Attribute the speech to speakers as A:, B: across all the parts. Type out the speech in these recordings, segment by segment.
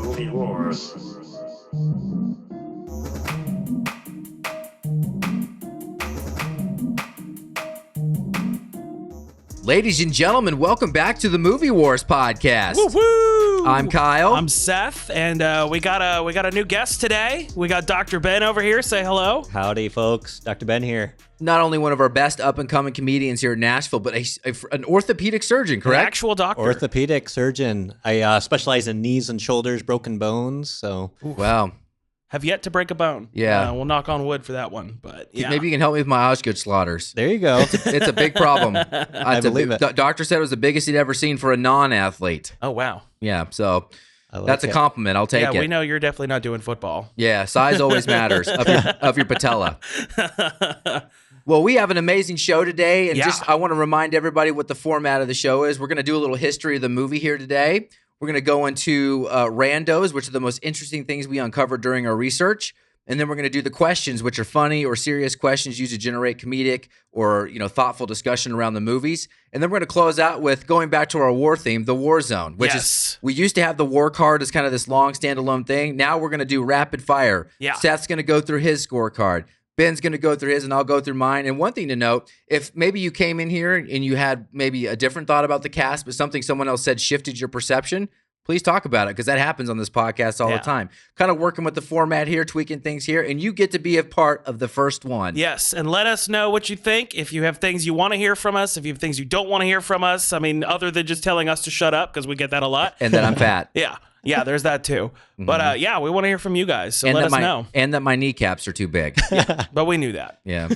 A: Movie Wars.
B: Ladies and gentlemen, welcome back to the Movie Wars podcast.
C: Woo-hoo!
B: I'm Kyle.
C: I'm Seth, and we got a new guest today. We got Dr. Ben over here. Say hello.
D: Howdy, folks. Dr. Ben here.
B: Not only one of our best up-and-coming comedians here in Nashville, but an orthopedic surgeon, correct?
C: An actual doctor.
D: Orthopedic surgeon. I specialize in knees and shoulders, broken bones. So
B: Wow.
C: Have yet to break a bone.
B: Yeah.
C: We'll knock on wood for that one, but yeah.
B: Maybe you can help me with my Osgood slaughters.
D: there you go.
B: It's a big problem.
D: I believe it.
B: Doctor said it was the biggest he'd ever seen for a non-athlete.
C: Oh, wow.
B: Yeah, so
D: Like
B: that's a compliment. I'll take
C: Yeah,
B: it.
C: we know you're definitely not doing football.
B: Yeah, size always matters of your patella. Well, we have an amazing show today, and
C: Yeah.
B: I want to remind everybody what the format of the show is. We're going to do a little history of the movie here today. We're going to go into randos, which are the most interesting things we uncovered during our research. And then we're going to do the questions, which are funny or serious questions used to generate comedic or thoughtful discussion around the movies. And then we're going to close out with going back to our war theme, the war zone, which is we used to have the war card as kind of this long standalone thing. Now we're going to do rapid fire.
C: Yeah.
B: Seth's going to go through his scorecard. Ben's going to go through his, and I'll go through mine. And one thing to note, if maybe you came in here and you had maybe a different thought about the cast, but something someone else said shifted your perception, please talk about it, because that happens on this podcast all the time. Kind of working with the format here, tweaking things here, and you get to be a part of the first one.
C: Yes, and let us know what you think. If you have things you want to hear from us, if you have things you don't want to hear from us, I mean, other than just telling us to shut up, because we get that a lot.
B: And that I'm fat.
C: Yeah, there's that too. But yeah, we want to hear from you guys, so
B: and
C: let
B: that
C: us know.
B: And that my kneecaps are too big.
C: But we knew that.
B: Yeah.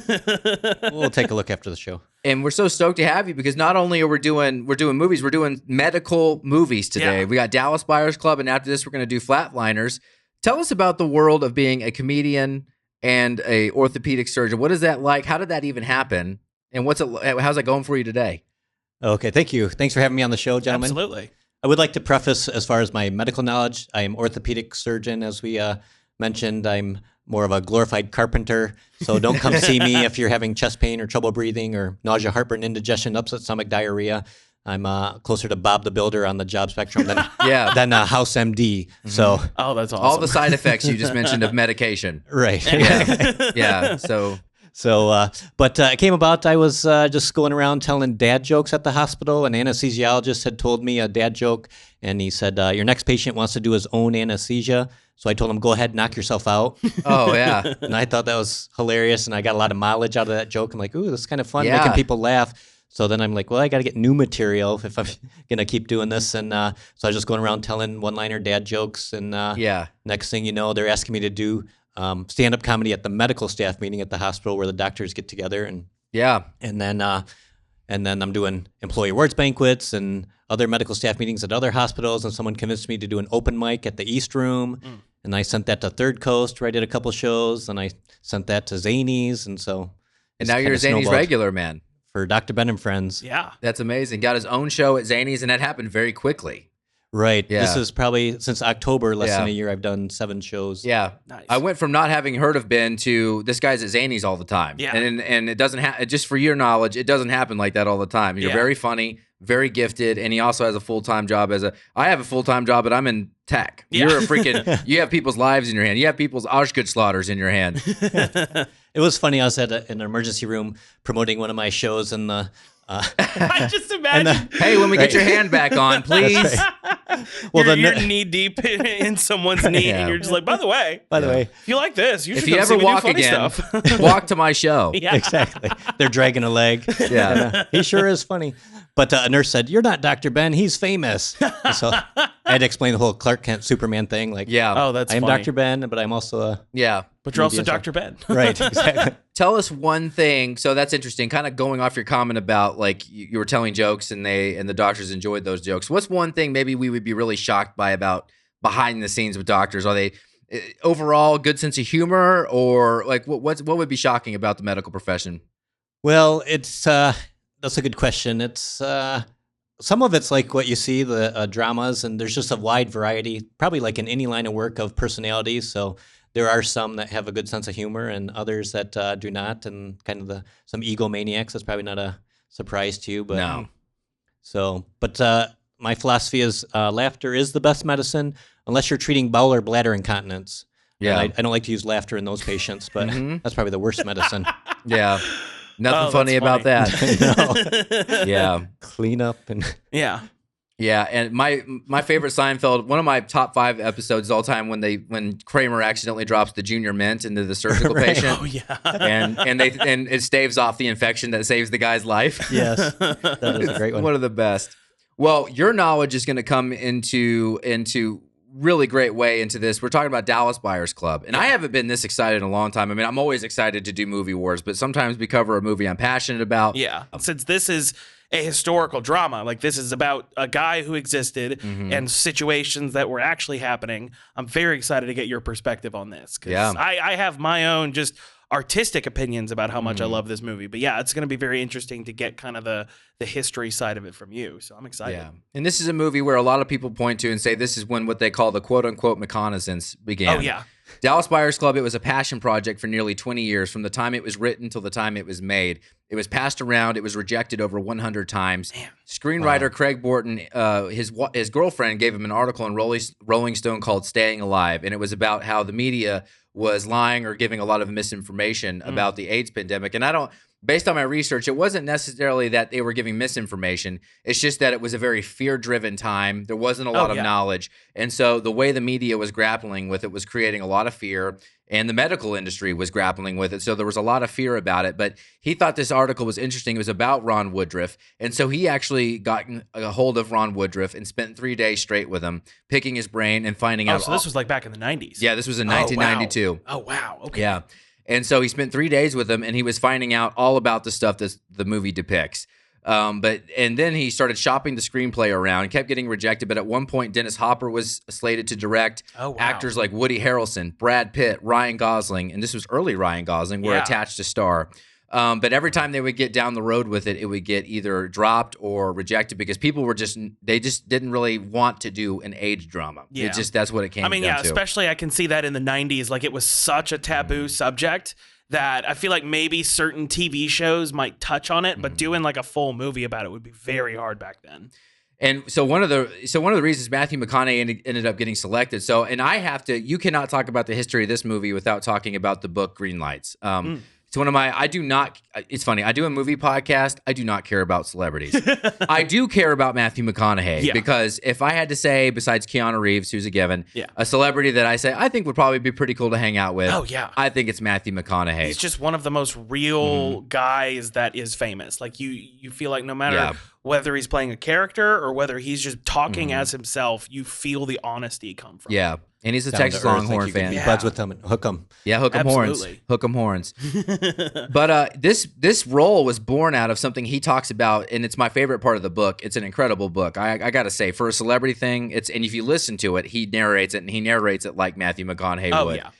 D: We'll take a look after the show.
B: And we're so stoked to have you, because not only are we're doing movies, we're doing medical movies today.
C: Yeah.
B: We got Dallas Buyers Club, and after this, we're going to do Flatliners. Tell us about the world of being a comedian and a orthopedic surgeon. What is that like? How did that even happen? And how's that going for you today?
D: Okay, thank you. Thanks for having me on the show, gentlemen.
C: Absolutely.
D: I would like to preface, as far as my medical knowledge, I am orthopedic surgeon, as we mentioned. I'm more of a glorified carpenter, so don't come see me if you're having chest pain or trouble breathing or nausea, heartburn, indigestion, upset stomach, diarrhea. I'm closer to Bob the Builder on the job spectrum than House MD. So,
C: Oh, that's awesome.
B: All the side effects you just mentioned of medication.
D: right.
B: Yeah. So
D: But it came about, I was just going around telling dad jokes at the hospital. An anesthesiologist had told me a dad joke, and he said, your next patient wants to do his own anesthesia. So I told him, go ahead, knock yourself out.
B: oh yeah.
D: And I thought that was hilarious, and I got a lot of mileage out of that joke. I'm like, ooh, this is kind of fun,
B: Yeah.
D: making people laugh. So then I'm like, well, I got to get new material if I'm going to keep doing this. And so I was just going around telling one-liner dad jokes. And next thing you know, they're asking me to do stand-up comedy at the medical staff meeting at the hospital where the doctors get together. And then I'm doing employee awards banquets and other medical staff meetings at other hospitals. And someone convinced me to do an open mic at the East Room. And I sent that to Third Coast, where I did a couple shows. And I sent that to Zanies. And so
B: And now you're a Zanies regular, man.
D: For Dr. Ben and Friends.
C: Yeah.
B: That's amazing. Got his own show at Zanies, and that happened very quickly.
D: Right.
B: Yeah.
D: This is probably since October, less than a year, I've done 7 shows.
B: Yeah.
C: Nice.
B: I went from not having heard of Ben to this guy's at Zanies all the time.
C: Yeah.
B: And it doesn't just for your knowledge, it doesn't happen like that all the time. You're
C: Yeah.
B: very funny, very gifted, and he also has a full-time job I have a full-time job, but I'm in tech.
C: Yeah.
B: You're a freaking you have people's lives in your hand. You have people's Osgood slaughters in your hand.
D: It was funny. I was in an emergency room promoting one of my shows, and the
C: I just imagine.
B: Hey, when we get your hand back on, please.
C: You're knee deep in someone's knee,
B: Yeah.
C: and you're just like, by the way,
D: if
C: you like this, you should
B: If you
C: come
B: ever
C: see me do
B: walk
C: funny
B: again,
C: stuff.
B: walk to my show.
C: Yeah.
D: exactly, they're dragging a leg.
B: Yeah.
D: And, he sure is funny. But a nurse said, "You're not Dr. Ben. He's famous." And so I had to explain the whole Clark Kent Superman thing. Like,
B: Yeah.
C: Oh, that's
D: I am
C: funny.
D: Dr. Ben, but I'm also a
B: Yeah.
C: But you're also
D: Media
C: Dr. Ben.
D: right. Exactly.
B: Tell us one thing. So that's interesting. Kind of going off your comment about like you were telling jokes and the doctors enjoyed those jokes. What's one thing maybe we would be really shocked by about behind the scenes with doctors? Are they overall good sense of humor, or like what would be shocking about the medical profession?
D: Well, it's that's a good question. It's some of it's like what you see, the dramas, and there's just a wide variety, probably like in any line of work, of personalities. So there are some that have a good sense of humor and others that do not, and kind of some egomaniacs. That's probably not a surprise to you. But
B: No.
D: So, but my philosophy is laughter is the best medicine unless you're treating bowel or bladder incontinence.
B: Yeah.
D: And I don't like to use laughter in those patients, but that's probably the worst medicine.
B: Yeah. Nothing funny about that.
D: No.
B: Yeah.
D: Clean up and
C: Yeah.
B: Yeah, and my favorite Seinfeld, one of my top 5 episodes of all time, when Kramer accidentally drops the junior mint into the surgical patient.
C: Oh yeah.
B: and it staves off the infection that saves the guy's life.
D: yes, that is a great one.
B: One of the best. Well, your knowledge is going to come into really great way into this. We're talking about Dallas Buyers Club, and I haven't been this excited in a long time. I mean, I'm always excited to do movie wars, but sometimes we cover a movie I'm passionate about.
C: Yeah, since this is a historical drama, like this is about a guy who existed and situations that were actually happening. I'm very excited to get your perspective on this, because I have my own just artistic opinions about how much I love this movie. But yeah, it's going to be very interesting to get kind of the history side of it from you. So I'm excited.
B: Yeah. And this is a movie where a lot of people point to and say this is when what they call the quote-unquote McConaissance began.
C: Oh, yeah.
B: Dallas Buyers Club, it was a passion project for nearly 20 years, from the time it was written till the time it was made. It was passed around. It was rejected over 100 times.
C: Man.
B: Screenwriter Craig Borton, his girlfriend gave him an article in Rolling Stone called Staying Alive, and it was about how the media was lying or giving a lot of misinformation about the AIDS pandemic. And based on my research, it wasn't necessarily that they were giving misinformation. It's just that it was a very fear-driven time. There wasn't a lot of knowledge. And so the way the media was grappling with it was creating a lot of fear, and the medical industry was grappling with it. So there was a lot of fear about it. But he thought this article was interesting. It was about Ron Woodruff. And so he actually got a hold of Ron Woodruff and spent 3 days straight with him, picking his brain and finding out.
C: So this was like back in the 90s.
B: Yeah, this was in 1992.
C: Oh, wow. Okay.
B: Yeah. And so he spent 3 days with him, and he was finding out all about the stuff that the movie depicts. And then he started shopping the screenplay around, kept getting rejected. But at one point, Dennis Hopper was slated to direct.
C: Oh, wow.
B: Actors like Woody Harrelson, Brad Pitt, Ryan Gosling, and this was early Ryan Gosling, were attached to star. But every time they would get down the road with it, it would get either dropped or rejected because people were just didn't really want to do an AIDS drama.
C: Yeah.
B: That's what it came down to.
C: Especially I can see that in the 90s. Like, it was such a taboo subject that I feel like maybe certain TV shows might touch on it, but doing like a full movie about it would be very hard back then.
B: And so one of the reasons Matthew McConaughey ended up getting selected. So, and you cannot talk about the history of this movie without talking about the book Green Lights. It's one of my, it's funny, I do a movie podcast. I do not care about celebrities. I do care about Matthew McConaughey because if I had to say, besides Keanu Reeves, who's a given, a celebrity that I say I think would probably be pretty cool to hang out with, I think it's Matthew McConaughey.
C: He's just one of the most real guys that is famous. Like you feel like no matter whether he's playing a character or whether he's just talking as himself, you feel the honesty come from.
B: Yeah. And he's a Texas Longhorn fan.
D: Be buds with him and hook him.
B: Yeah, hook 'em horns. Hook 'em horns. But this role was born out of something he talks about, and it's my favorite part of the book. It's an incredible book. I got to say, for a celebrity thing, and if you listen to it, he narrates it like Matthew McConaughey would. Yeah.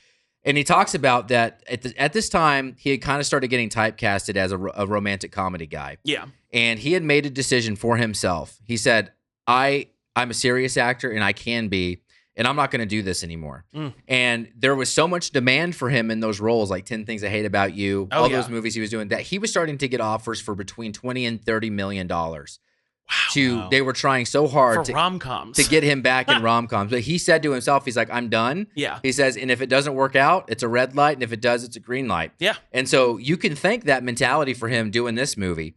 B: And he talks about that at this time, he had kind of started getting typecasted as a romantic comedy guy.
C: Yeah.
B: And he had made a decision for himself. He said, I'm a serious actor, and I can be, and I'm not going to do this anymore. And there was so much demand for him in those roles, like 10 Things I Hate About You, all those movies he was doing, that he was starting to get offers for between $20 and $30 million. Wow. They were trying so hard
C: for rom-coms
B: to get him back in rom-coms. But he said to himself, he's like, I'm done.
C: Yeah.
B: He says, and if it doesn't work out, it's a red light. And if it does, it's a green light.
C: Yeah.
B: And so you can thank that mentality for him doing this movie.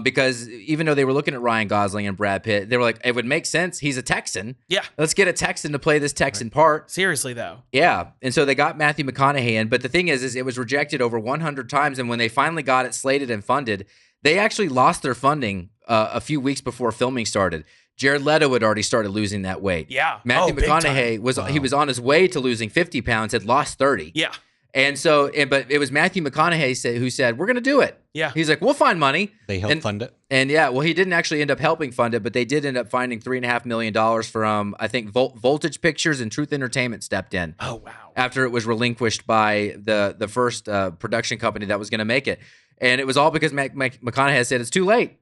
B: Because even though they were looking at Ryan Gosling and Brad Pitt, they were like, it would make sense. He's a Texan.
C: Yeah.
B: Let's get a Texan to play this Texan part.
C: Seriously, though.
B: Yeah. And so they got Matthew McConaughey in. But the thing is it was rejected over 100 times. And when they finally got it slated and funded, they actually lost their funding a few weeks before filming started. Jared Leto had already started losing that weight.
C: Yeah.
B: Matthew McConaughey he was on his way to losing 50 pounds, had lost 30.
C: Yeah.
B: And so, but it was Matthew McConaughey who said, we're going to do it.
C: Yeah.
B: He's like, we'll find money.
D: They helped fund it.
B: And he didn't actually end up helping fund it, but they did end up finding $3.5 million from, I think, Voltage Pictures and Truth Entertainment stepped in.
C: Oh, wow.
B: After it was relinquished by the first production company that was going to make it. And it was all because McConaughey said, it's too late.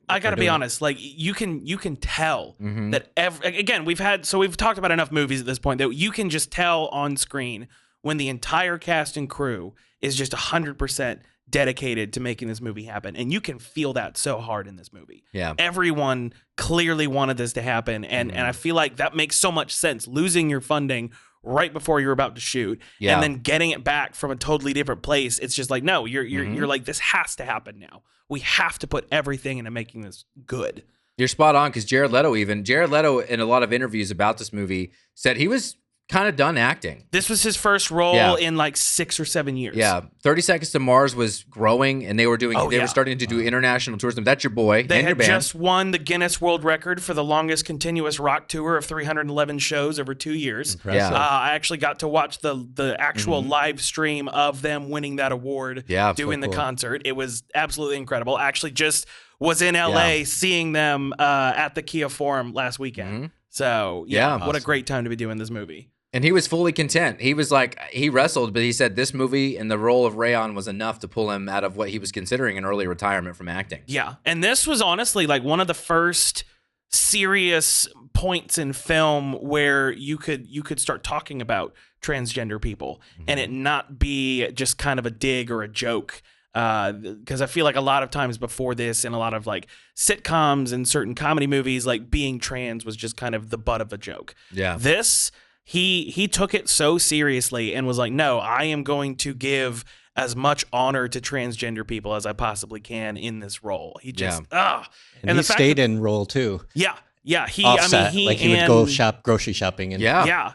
C: I got to be honest. Like, you can tell that again, we've talked about enough movies at this point that you can just tell on screen when the entire cast and crew is just 100% dedicated to making this movie happen. And you can feel that so hard in this movie.
B: Yeah.
C: Everyone clearly wanted this to happen. And I feel like that makes so much sense. Losing your funding right before you're about to shoot and then getting it back from a totally different place. It's just like, no, you're like, this has to happen now. We have to put everything into making this good.
B: You're spot on, because Jared Leto in a lot of interviews about this movie said he was kind of done acting.
C: This was his first role in like 6 or 7 years.
B: Yeah, 30 Seconds to Mars was growing, and they were starting to do international tours. That's your boy.
C: They
B: and
C: had
B: your band.
C: just won the Guinness World Record for the longest continuous rock tour of 311 shows over 2 years.
D: Impressive.
C: I actually got to watch the actual live stream of them winning that award, doing the concert. It was absolutely incredible. I actually just was in LA seeing them at the Kia Forum last weekend. So what a great time to be doing this movie.
B: And he was fully content. He was like, he wrestled, but he said this movie and the role of Rayon was enough to pull him out of what he was considering an early retirement from acting.
C: Yeah. And this was honestly like one of the first serious points in film where you could start talking about transgender people and it not be just kind of a dig or a joke. Because I feel like a lot of times before this, in a lot of like sitcoms and certain comedy movies, like being trans was just kind of the butt of a joke.
B: Yeah.
C: This, he took it so seriously and was like, no, I am going to give as much honor to transgender people as I possibly can in this role. He just,
D: and he stayed in role too.
C: Yeah. Yeah, he
D: would go grocery shopping and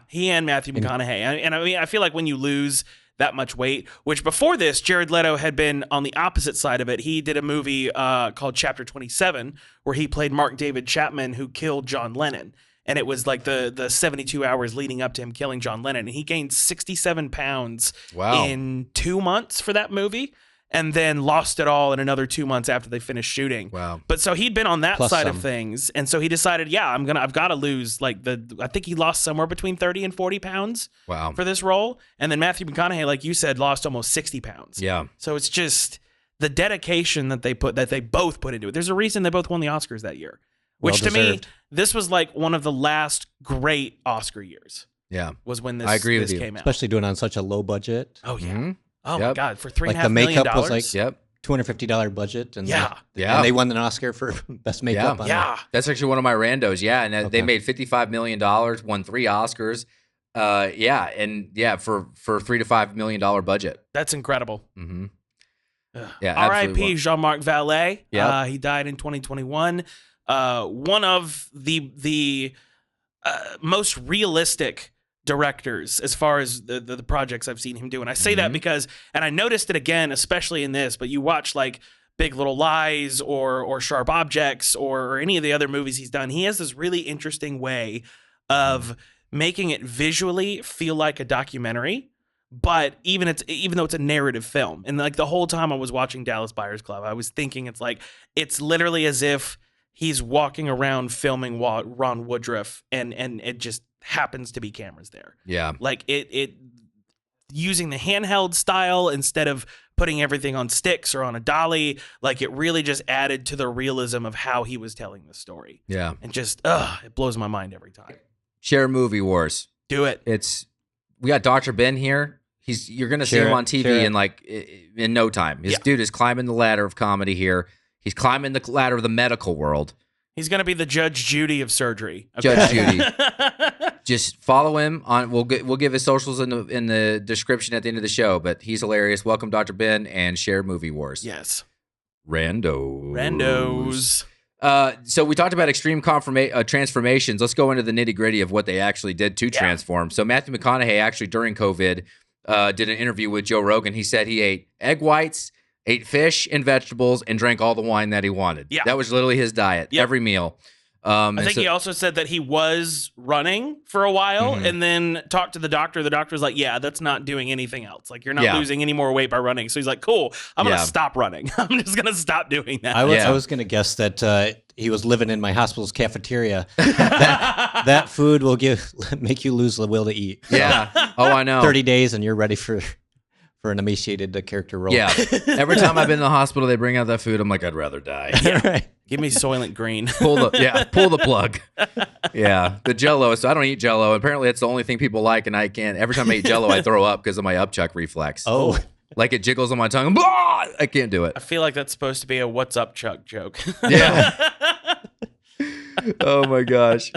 C: he and Matthew McConaughey. And I mean, I feel like when you lose that much weight, which before this, Jared Leto had been on the opposite side of it. He did a movie called Chapter 27, where he played Mark David Chapman, who killed John Lennon. And it was like the 72 hours leading up to him killing John Lennon. And he gained 67 pounds in 2 months for that movie, and then lost it all in another 2 months after they finished shooting.
B: Wow.
C: But so he'd been on that side of things. And so he decided, I've got to lose I think he lost somewhere between 30 and 40 pounds for this role. And then Matthew McConaughey, like you said, lost almost 60 pounds.
B: Yeah.
C: So it's just the dedication that they both put into it. There's a reason they both won the Oscars that year. Which to me, this was like one of the last great Oscar years.
B: Yeah.
C: Was when this came out.
D: Especially doing it on such a low budget.
C: Oh, yeah. Oh, my God. For $3.5
D: the
C: million.
D: makeup was like $250 budget. And and they won an Oscar for best makeup.
C: Yeah.
B: That's actually one of my randos. Yeah. And they made $55 million, won 3 Oscars. For $3 to $5 million budget.
C: That's incredible.
B: Mm-hmm.
C: Yeah. R.I.P. Jean-Marc Vallée. Yeah. He died in 2021. One of the most realistic directors as far as the projects I've seen him do. And I say that because, and I noticed it again, especially in this, but you watch like Big Little Lies or Sharp Objects or any of the other movies he's done, he has this really interesting way of making it visually feel like a documentary, but even though it's a narrative film. And like the whole time I was watching Dallas Buyers Club, I was thinking it's literally as if he's walking around filming Ron Woodruff and it just happens to be cameras there.
B: Yeah.
C: Like it using the handheld style instead of putting everything on sticks or on a dolly, like it really just added to the realism of how he was telling the story.
B: Yeah.
C: And just, it blows my mind every time.
B: Share Movie Wars.
C: Do it.
B: We got Dr. Ben here. You're going to see him on TV in no time. This dude is climbing the ladder of comedy here. He's climbing the ladder of the medical world.
C: He's going to be the Judge Judy of surgery.
B: Okay. Judge Judy. Just follow him on. We'll give his socials in the description at the end of the show. But he's hilarious. Welcome, Dr. Ben, and Share Movie Wars.
C: Yes.
B: Randos. So we talked about extreme transformations. Let's go into the nitty gritty of what they actually did to transform. So Matthew McConaughey actually during COVID did an interview with Joe Rogan. He said he ate egg whites, ate fish and vegetables, and drank all the wine that he wanted. Yeah. That was literally his diet, every meal.
C: I think he also said that he was running for a while and then talked to the doctor. The doctor was like, that's not doing anything else. Like, you're not losing any more weight by running. So he's like, cool, I'm going to stop running. I'm just going to stop doing that.
D: I was going to guess that he was living in my hospital's cafeteria. that food will make you lose the will to eat. So,
B: I know.
D: 30 days and you're ready for an emaciated character role.
B: Yeah. Every time I've been in the hospital, they bring out that food. I'm like, I'd rather die.
D: Right.
C: Give me Soylent Green.
B: Pull the plug. Yeah. The Jell-O. So I don't eat Jell-O. Apparently, it's the only thing people like, and I can't. Every time I eat Jell-O, I throw up because of my upchuck reflex.
D: Oh.
B: Like it jiggles on my tongue. Blah! I can't do it.
C: I feel like that's supposed to be a "What's up, Chuck" joke.
B: Yeah. Oh my gosh.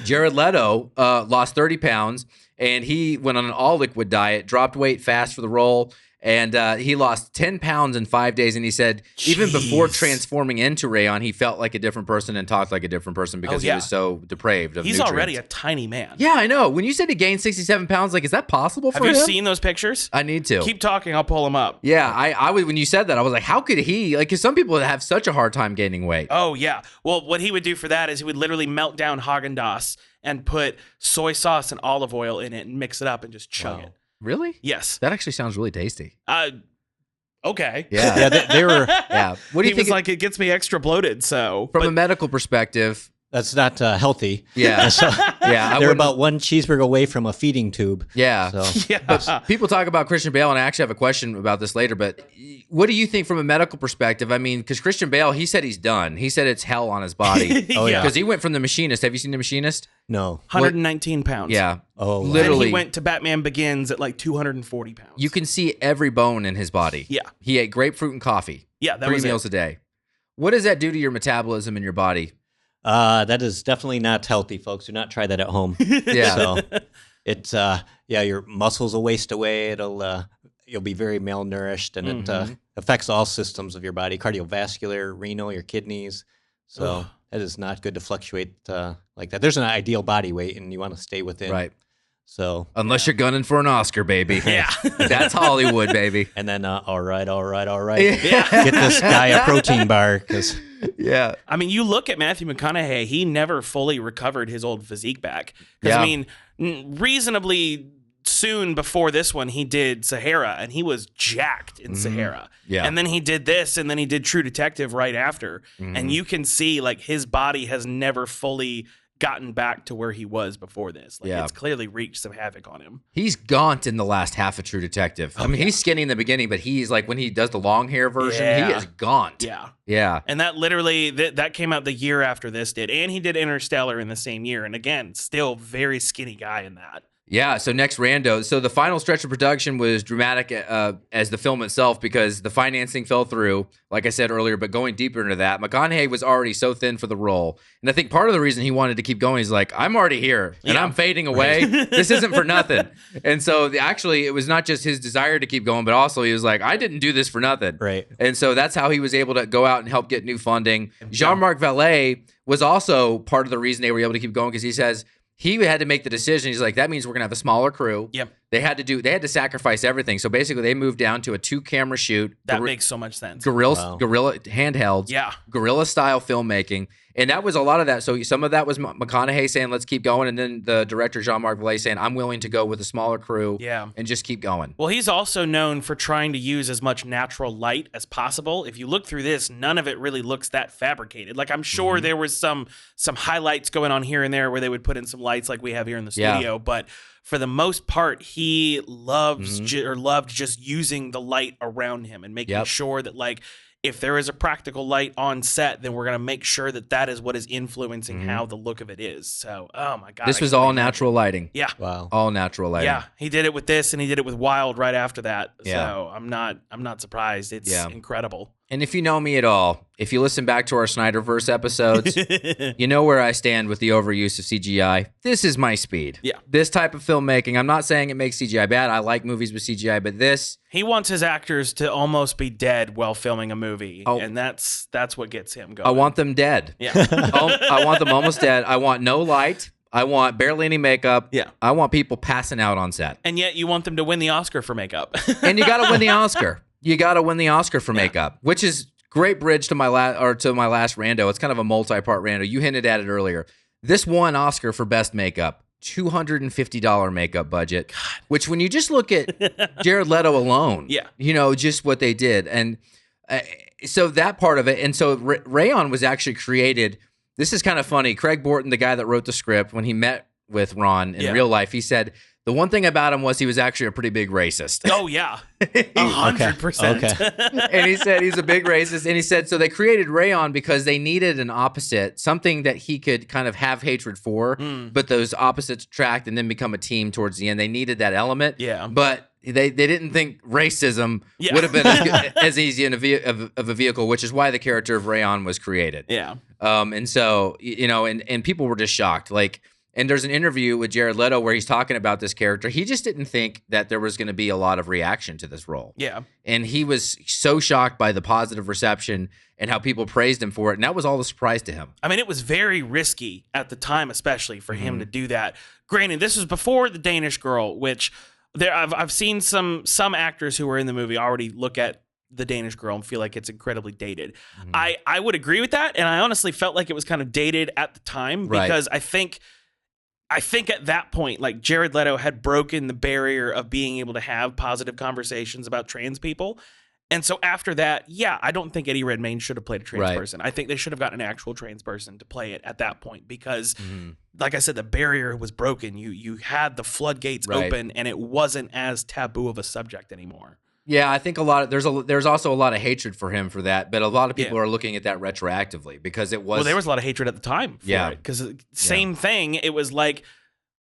B: Jared Leto lost 30 pounds, and he went on an all-liquid diet, dropped weight fast for the role, and he lost 10 pounds in 5 days. And he said even before transforming into Rayon, he felt like a different person and talked like a different person because he was so depraved of
C: He's
B: nutrients.
C: already a tiny man.
B: Yeah, I know. When you said he gained 67 pounds, like, is that possible for him?
C: Have you seen those pictures?
B: I need to.
C: Keep talking. I'll pull them up.
B: Yeah, I was, when you said that, I was like, how could he? Like, because some people have such a hard time gaining weight.
C: Oh, yeah. Well, what he would do for that is he would literally melt down Haagen-Dazs and put soy sauce and olive oil in it and mix it up and just chug it.
B: Really?
C: Yes.
B: That actually sounds really tasty.
C: Okay.
B: Yeah.
D: Yeah, they were.
B: Yeah. What do you
C: He
B: think?
C: was like, it gets me extra bloated, so.
B: From a medical perspective,
D: That's not healthy.
B: yeah.
D: So,
B: Yeah.
D: they're about one cheeseburger away from a feeding tube.
B: Yeah.
D: So
C: Yeah.
B: People talk about Christian Bale, and I actually have a question about this later, but what do you think from a medical perspective? I mean, because Christian Bale, he said he's done. He said it's hell on his body.
D: Oh, yeah.
B: Because he went from The Machinist. Have you seen The Machinist?
D: no.
C: 119 pounds.
B: Yeah.
D: Oh, wow.
B: Literally.
C: And he went to Batman Begins at like 240 pounds.
B: You can see every bone in his body.
C: Yeah.
B: He ate grapefruit and coffee.
C: Yeah, that
B: 3
C: was
B: meals a day. What does that do to your metabolism in your body?
D: That is definitely not healthy, folks. Do not try that at home.
B: Yeah.
D: So it's your muscles will waste away. You'll be very malnourished, and it affects all systems of your body: cardiovascular, renal, your kidneys. So that is not good to fluctuate like that. There's an ideal body weight, and you want to stay within.
B: Right.
D: So
B: Unless you're gunning for an Oscar, baby.
C: Yeah.
B: That's Hollywood, baby.
D: and then all right.
B: Yeah.
D: Get this guy a protein bar because
B: Yeah.
C: I mean, you look at Matthew McConaughey, he never fully recovered his old physique back. Because,
B: Yeah.
C: I mean, reasonably soon before this one, he did Sahara, and he was jacked in Sahara.
B: Yeah.
C: And then he did this, and then he did True Detective right after. And you can see, like, his body has never fully gotten back to where he was before this. Like, it's clearly wreaked some havoc on him.
B: He's gaunt in the last half of True Detective. I mean, he's skinny in the beginning, but he's like, when he does the long hair version, he is gaunt.
C: Yeah.
B: Yeah.
C: And that literally, that came out the year after this did. And he did Interstellar in the same year. And again, still very skinny guy in that.
B: Yeah, so next Rando. So the final stretch of production was dramatic as the film itself because the financing fell through, like I said earlier, but going deeper into that, McConaughey was already so thin for the role. And I think part of the reason he wanted to keep going is like, I'm already here and I'm fading away. This isn't for nothing. And so actually, it was not just his desire to keep going, but also he was like, I didn't do this for nothing.
D: Right.
B: And so that's how he was able to go out and help get new funding. Jean-Marc Vallée was also part of the reason they were able to keep going because he says, he had to make the decision. He's like, that means we're gonna have a smaller crew.
C: Yep.
B: They had to sacrifice everything. So basically, they moved down to a 2-camera shoot.
C: That makes so much sense.
B: Gorilla handheld.
C: Yeah.
B: Guerrilla style filmmaking, and that was a lot of that. So some of that was McConaughey saying, "Let's keep going," and then the director Jean-Marc Vallée saying, "I'm willing to go with a smaller crew."
C: Yeah.
B: And just keep going.
C: Well, he's also known for trying to use as much natural light as possible. If you look through this, none of it really looks that fabricated. Like, I'm sure there was some highlights going on here and there where they would put in some lights like we have here in the studio, but for the most part, he loved just using the light around him and making sure that, like, if there is a practical light on set, then we're going to make sure that that is what is influencing how the look of it is. So, oh my God.
B: This was all natural lighting.
C: Yeah.
D: wow.
B: All natural lighting.
C: Yeah. He did it with this and he did it with Wild right after that.
B: Yeah.
C: So I'm not surprised. It's incredible.
B: And if you know me at all, if you listen back to our Snyderverse episodes, you know where I stand with the overuse of CGI. This is my speed.
C: Yeah.
B: This type of filmmaking, I'm not saying it makes CGI bad. I like movies with CGI, but this...
C: He wants his actors to almost be dead while filming a movie, and that's what gets him going.
B: I want them dead.
C: Yeah.
B: I want them almost dead. I want no light. I want barely any makeup.
C: Yeah.
B: I want people passing out on set.
C: And yet you want them to win the Oscar for makeup.
B: And you got to win the Oscar. You got to win the Oscar for makeup, which is great bridge to my last rando. It's kind of a multi-part rando. You hinted at it earlier. This won Oscar for best makeup. $250 makeup budget, which when you just look at Jared Leto alone, you know, just what they did. And so that part of it. And so Rayon was actually created. This is kind of funny. Craig Borton, the guy that wrote the script, when he met with Ron in real life, he said, the one thing about him was he was actually a pretty big racist.
C: Oh, yeah. 100%.
D: Okay.
B: And he said he's a big racist. And he said, so they created Rayon because they needed an opposite, something that he could kind of have hatred for, but those opposites attract and then become a team towards the end. They needed that element.
C: Yeah.
B: But they didn't think racism would have been as easy of a vehicle, which is why the character of Rayon was created.
C: Yeah.
B: And so, and people were just shocked. Like, and there's an interview with Jared Leto where he's talking about this character. He just didn't think that there was going to be a lot of reaction to this role.
C: Yeah.
B: And he was so shocked by the positive reception and how people praised him for it. And that was all the surprise to him.
C: I mean, it was very risky at the time, especially for him to do that. Granted, this was before The Danish Girl, which I've seen some actors who were in the movie already look at The Danish Girl and feel like it's incredibly dated. I would agree with that. And I honestly felt like it was kind of dated at the time because I think at that point, like, Jared Leto had broken the barrier of being able to have positive conversations about trans people. And so after that, I don't think Eddie Redmayne should have played a trans person. I think they should have gotten an actual trans person to play it at that point because, like I said, the barrier was broken. You had the floodgates open, and it wasn't as taboo of a subject anymore. Yeah,
B: I think there's also a lot of hatred for him for that, but a lot of people are looking at that retroactively because it was.
C: Well, there was a lot of hatred at the time for it because same thing. It was like,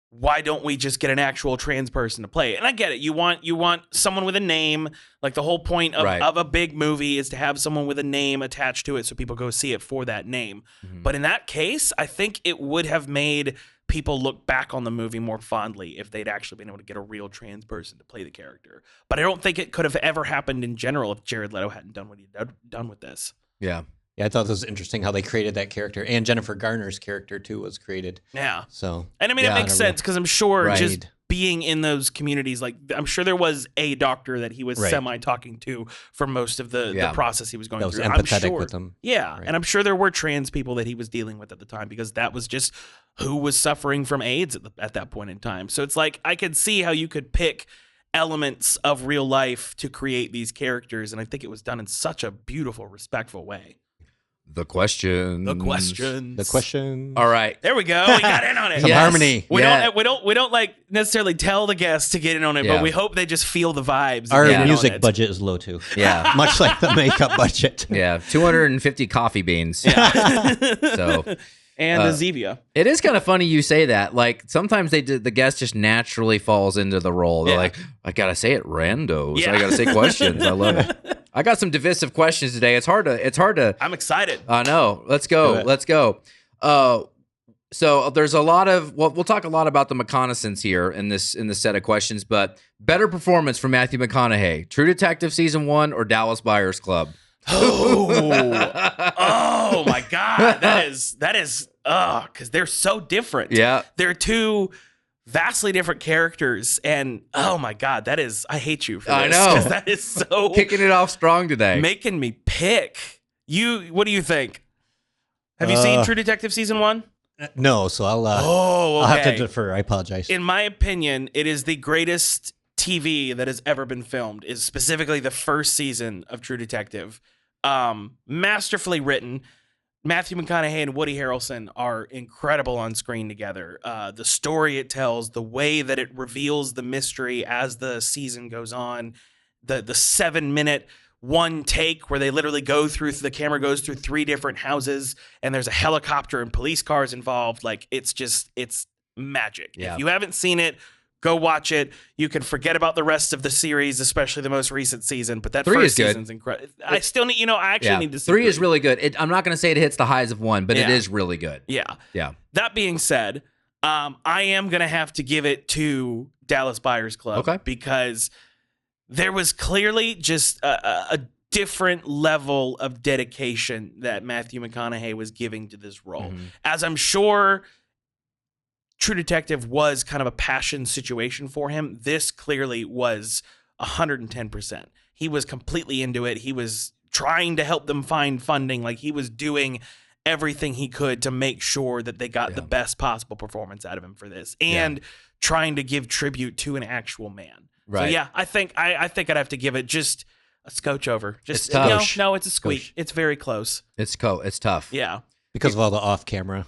C: why don't we just get an actual trans person to play it? And I get it. You want someone with a name. Like, the whole point of a big movie is to have someone with a name attached to it so people go see it for that name. But in that case, I think it would have made people look back on the movie more fondly if they'd actually been able to get a real trans person to play the character. But I don't think it could have ever happened in general if Jared Leto hadn't done what he'd done with this.
B: Yeah.
D: Yeah, I thought it was interesting how they created that character, and Jennifer Garner's character too was created.
C: Yeah.
D: So,
C: and I mean, it makes sense because I'm sure just being in those communities, like, I'm sure there was a doctor that he was semi talking to for most of the process he was going through.
D: That was empathetic with them.
C: Yeah, and I'm sure there were trans people that he was dealing with at the time because that was just who was suffering from AIDS at that point in time. So it's like, I could see how you could pick elements of real life to create these characters, and I think it was done in such a beautiful, respectful way.
B: The questions.
C: All
B: right,
C: there we go. We got in on it.
D: Some harmony.
C: We don't like necessarily tell the guests to get in on it, but we hope they just feel the vibes.
D: Our music budget is low too.
B: Yeah,
D: much like the makeup budget.
B: Yeah, 250 coffee beans. Yeah. So.
C: And the Zevia.
B: It is kind of funny you say that. Like, sometimes the guest just naturally falls into the role. They're like, I gotta say it randos. I gotta say questions. I love it. I got some divisive questions today. It's hard to.
C: I'm excited.
B: I know. Let's go. So there's a lot of. Well, we'll talk a lot about the McConaissance here in this set of questions. But better performance from Matthew McConaughey: True Detective season 1 or Dallas Buyers Club?
C: Oh my God. That is because they're so different.
B: Yeah.
C: They're two vastly different characters. And oh my God, I hate you for this.
B: I know.
C: That is so
B: kicking it off strong today.
C: Making me pick. What do you think? Have you seen True Detective season 1?
D: No, so I'll have to defer. I apologize.
C: In my opinion, it is the greatest TV that has ever been filmed, is specifically the first season of True Detective. Masterfully written. Matthew McConaughey and Woody Harrelson are incredible on screen together. The story it tells, the way that it reveals the mystery as the season goes on, the 7-minute one take where they literally the camera goes through 3 different houses and there's a helicopter and police cars involved. Like, it's magic.
B: Yeah.
C: If you haven't seen it, go watch it. You can forget about the rest of the series, especially the most recent season. But that first season's incredible. I still need, I actually need to see
B: 3 is really good. I'm not going to say it hits the highs of 1, but it is really good.
C: Yeah.
B: Yeah.
C: That being said, I am going to have to give it to Dallas Buyers Club because there was clearly just a different level of dedication that Matthew McConaughey was giving to this role. As I'm sure True Detective was kind of a passion situation for him, this clearly was 110%. He was completely into it. He was trying to help them find funding. Like, he was doing everything he could to make sure that they got the best possible performance out of him for this, and trying to give tribute to an actual man.
B: Right.
C: So I think I'd have to give it just a scotch over. Just
B: it's tough.
C: No, it's a squeak. It's very close.
B: It's tough.
C: Yeah.
D: Because of all the off-camera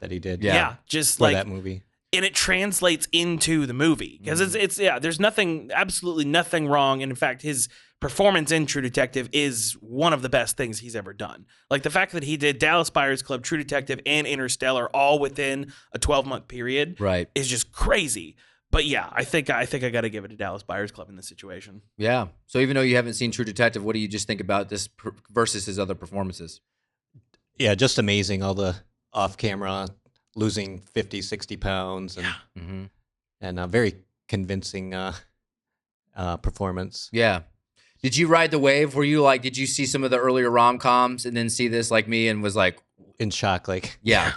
D: that he did.
C: Yeah. Just
D: for
C: like
D: that movie.
C: And it translates into the movie because there's absolutely nothing wrong. And in fact, his performance in True Detective is one of the best things he's ever done. Like, the fact that he did Dallas Buyers Club, True Detective, and Interstellar all within a 12-month period is just crazy. But yeah, I think I got to give it to Dallas Buyers Club in this situation.
B: Yeah. So even though you haven't seen True Detective, what do you just think about this versus his other performances?
D: Yeah, just amazing. All the off-camera losing 50, 60 pounds. And a very convincing performance.
B: Yeah. Did you ride the wave? Were you like, did you see some of the earlier rom-coms and then see this like me and was like...
D: In shock, like...
B: Yeah.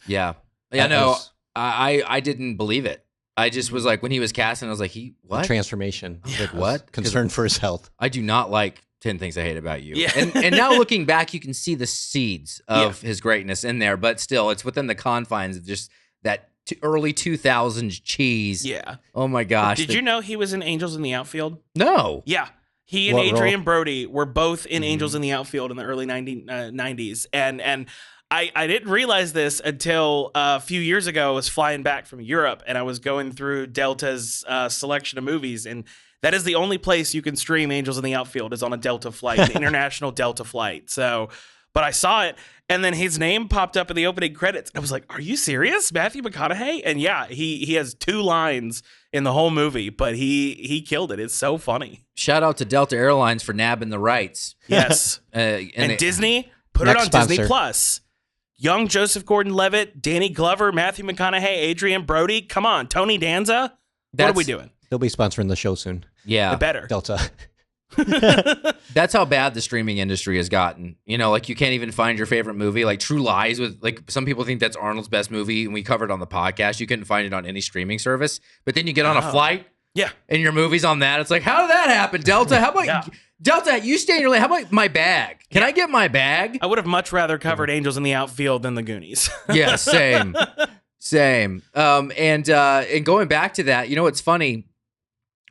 B: Yeah. Yeah, no, I didn't believe it. I just was like, when he was casting, I was like, what?
D: Transformation.
B: I was like, what?
D: Concern for his health.
B: I do not like 10 Things I Hate About You.
C: Yeah.
B: And now looking back, you can see the seeds of his greatness in there, but still, it's within the confines of just that early 2000s cheese.
C: Yeah.
B: Oh my gosh.
C: Did you know he was in Angels in the Outfield?
B: No.
C: Yeah. He and Adrian Brody were both in Angels in the Outfield in the early 90s. And I didn't realize this until a few years ago. I was flying back from Europe and I was going through Delta's selection of movies. And that is the only place you can stream Angels in the Outfield is on a Delta flight, an international Delta flight. So, but I saw it and then his name popped up in the opening credits. I was like, are you serious? Matthew McConaughey? And yeah, he has 2 lines in the whole movie, but he killed it. It's so funny.
B: Shout out to Delta Airlines for nabbing the rights.
C: Yes. and Disney put it on
D: sponsor.
C: Disney Plus. Young Joseph Gordon-Levitt, Danny Glover, Matthew McConaughey, Adrian Brody. Come on, Tony Danza. What are we doing?
D: They'll be sponsoring the show soon.
B: Yeah.
C: It better.
D: Delta.
B: That's how bad the streaming industry has gotten. You know, like you can't even find your favorite movie. Like True Lies, with like some people think that's Arnold's best movie, and we covered on the podcast. You couldn't find it on any streaming service. But then you get on a flight, and your movie's on that. It's like, how did that happen, Delta? How about Delta? You stay in your lane. How about my bag? Can I get my bag?
C: I would have much rather covered Angels in the Outfield than the Goonies.
B: Yeah, same. And going back to that, you know what's funny?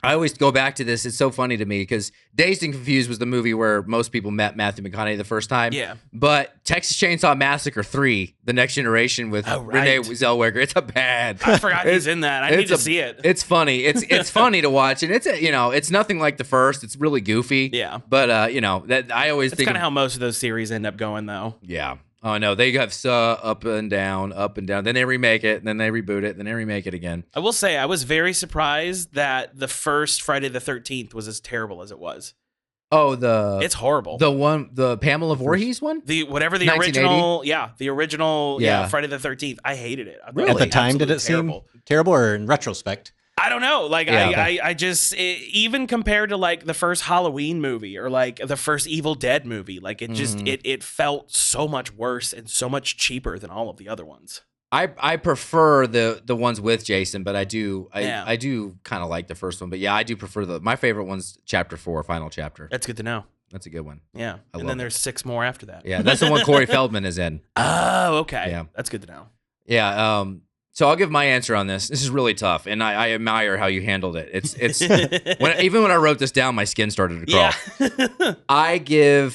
B: I always go back to this. It's so funny to me because Dazed and Confused was the movie where most people met Matthew McConaughey the first time.
C: Yeah.
B: But Texas Chainsaw Massacre 3, The Next Generation with Renee Zellweger, it's a bad.
C: I forgot he's in that. I need to see it.
B: It's funny. It's funny to watch, and it's nothing like the first. It's really goofy.
C: Yeah.
B: But that I always think
C: kind of how most of those series end up going, though.
B: Yeah. Oh, no, they have up and down. Then they remake it, then they reboot it, then they remake it again.
C: I will say I was very surprised that the first Friday the 13th was as terrible as it was.
B: Oh,
C: it's horrible.
B: The Pamela Voorhees one?
C: The original Friday the 13th. I hated it.
D: Really? At the time, did it seem terrible or in retrospect?
C: I don't know. Like I just even compared to like the first Halloween movie or like the first Evil Dead movie, like it just it felt so much worse and so much cheaper than all of the other ones.
B: I prefer the ones with Jason, but I do kind of like the first one. But yeah, I do prefer my favorite one's Chapter 4, Final Chapter.
C: That's good to know.
B: That's a good one.
C: Yeah, and then there's 6 more after that.
B: Yeah, that's the one Corey Feldman is in.
C: Oh, okay.
B: Yeah,
C: that's good to know.
B: Yeah. So I'll give my answer on this. This is really tough, and I admire how you handled it. It's even when I wrote this down, my skin started to crawl. Yeah.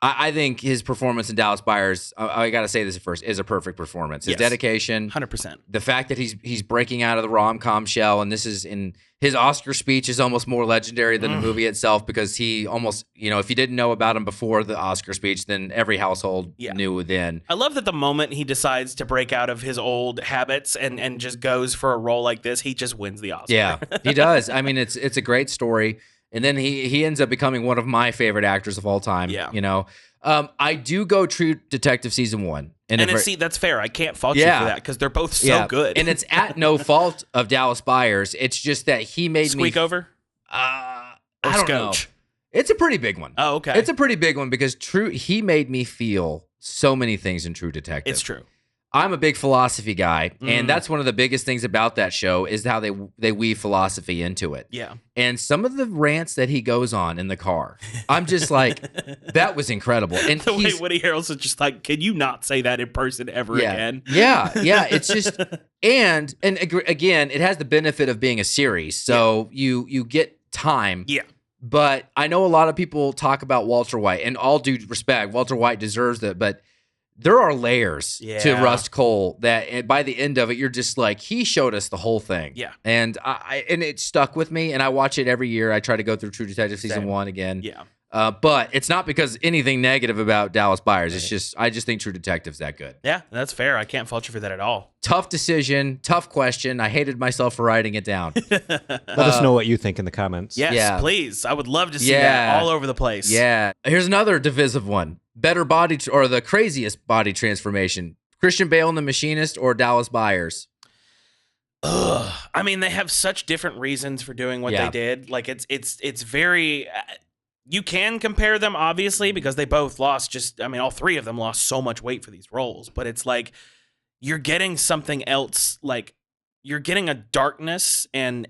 B: I think his performance in Dallas Buyers, I got to say this first, is a perfect performance. His dedication,
C: 100%.
B: The fact that he's breaking out of the rom-com shell, and this is in his Oscar speech is almost more legendary than the movie itself because he almost, if you didn't know about him before the Oscar speech, then every household knew then.
C: I love that the moment he decides to break out of his old habits and just goes for a role like this, he just wins the Oscar.
B: Yeah, he does. I mean, it's a great story. And then he ends up becoming one of my favorite actors of all time.
C: Yeah.
B: I do go True Detective season 1.
C: That's fair. I can't fault you for that because they're both so good.
B: And it's at no fault of Dallas Buyers. It's just that he made
C: Squeak over?
B: I don't know.
C: Scotch?
B: It's a pretty big one.
C: Oh, okay.
B: It's a pretty big one because he made me feel so many things in True Detective.
C: It's true.
B: I'm a big philosophy guy, and that's one of the biggest things about that show is how they weave philosophy into it.
C: Yeah.
B: And some of the rants that he goes on in the car, I'm just like, that was incredible. And
C: the way Woody Harrelson's just like, can you not say that in person ever again?
B: Yeah. It's just, and again, it has the benefit of being a series, so you get time.
C: Yeah.
B: But I know a lot of people talk about Walter White, and all due respect, Walter White deserves it, but there are layers to Rust Cole that by the end of it, you're just like, he showed us the whole thing.
C: Yeah.
B: And it stuck with me, and I watch it every year. I try to go through True Detective season 1 again.
C: Yeah.
B: But it's not because anything negative about Dallas Buyers. It's just I just think True Detective's that good.
C: Yeah, that's fair. I can't fault you for that at all.
B: Tough decision, tough question. I hated myself for writing it down.
D: Let us know what you think in the comments.
C: Yes, please. I would love to see that all over the place.
B: Yeah. Here's another divisive one. Better body or the craziest body transformation. Christian Bale in The Machinist or Dallas Buyers?
C: Ugh. I mean, they have such different reasons for doing what they did. Like it's very you can compare them obviously because they both lost all three of them lost so much weight for these roles, but it's like you're getting something else, like you're getting a darkness and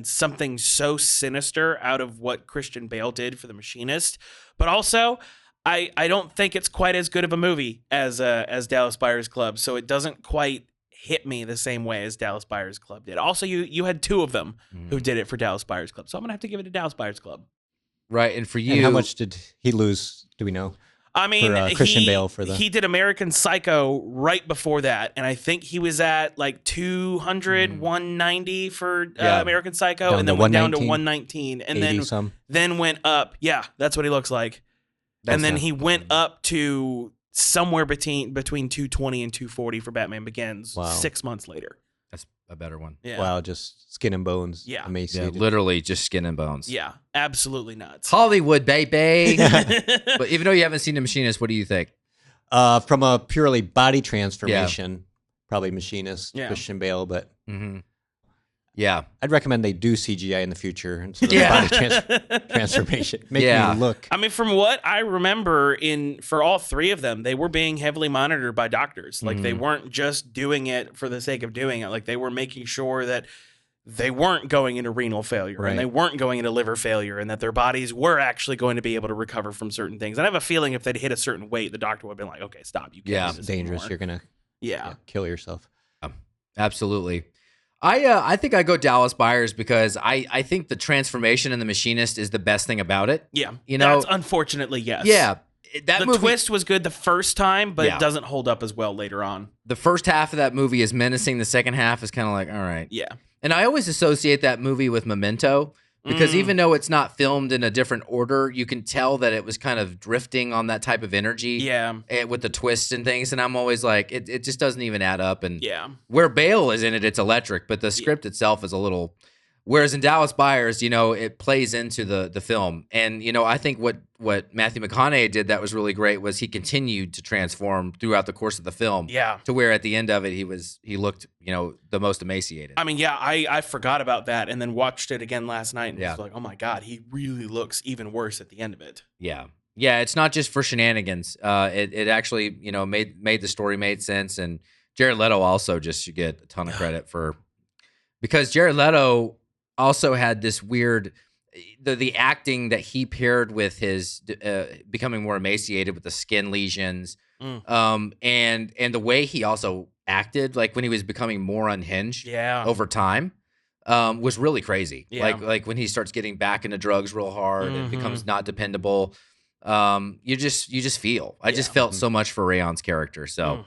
C: something so sinister out of what Christian Bale did for The Machinist. But also I don't think it's quite as good of a movie as Dallas Buyers Club, so it doesn't quite hit me the same way as Dallas Buyers Club did. Also, you had two of them who did it for Dallas Buyers Club, so I'm gonna have to give it to Dallas Buyers Club.
B: Right, and for you,
D: and how much did he lose? Do we know?
C: I mean,
D: for, Christian Bale
C: he did American Psycho right before that, and I think he was at like 200, 190 for American Psycho, and then went down to 119, and then went up. Yeah, that's what he looks like. And then he went up to somewhere between 220 and 240 for Batman Begins 6 months later.
B: That's a better one.
C: Yeah.
D: Wow, just skin and bones.
C: Yeah.
D: Emaciated.
B: Yeah, literally just skin and bones.
C: Yeah, absolutely nuts.
B: Hollywood, baby. But even though you haven't seen The Machinist, what do you think?
D: From a purely body transformation, probably Machinist, Christian Bale, but
B: yeah,
D: I'd recommend they do CGI in the future instead of body transformation. Make me look.
C: I mean, from what I remember, for all three of them, they were being heavily monitored by doctors. Like they weren't just doing it for the sake of doing it. Like they were making sure that they weren't going into renal failure and they weren't going into liver failure, and that their bodies were actually going to be able to recover from certain things. And I have a feeling if they'd hit a certain weight, the doctor would have been like, "Okay, stop. You can't do this
D: dangerous.
C: anymore."
D: You're gonna kill yourself."
B: Absolutely. I think I go Dallas Buyers because I think the transformation in The Machinist is the best thing about it.
C: Yeah,
B: you know,
C: that's unfortunately yes.
B: Yeah,
C: the twist was good the first time, but it doesn't hold up as well later on.
B: The first half of that movie is menacing. The second half is kind of like, all right.
C: Yeah,
B: and I always associate that movie with Memento. Because even though it's not filmed in a different order, you can tell that it was kind of drifting on that type of energy.
C: Yeah.
B: With the twists and things. And I'm always like, it just doesn't even add up. And where Bale is in it, it's electric. But the script itself is a little... Whereas in Dallas Buyers, it plays into the film. And, I think what Matthew McConaughey did that was really great was he continued to transform throughout the course of the film.
C: Yeah.
B: To where at the end of it, he looked, the most emaciated.
C: I mean, I forgot about that and then watched it again last night and was like, oh my God, he really looks even worse at the end of it.
B: Yeah. Yeah, it's not just for shenanigans. It actually, made the story made sense. And Jared Leto also just should get a ton of credit because Jared Leto also had this weird, the acting that he paired with his becoming more emaciated with the skin lesions, and the way he also acted, like when he was becoming more unhinged, over time, was really crazy. Yeah. Like when he starts getting back into drugs real hard and becomes not dependable, you just feel. I just felt so much for Rayon's character. So.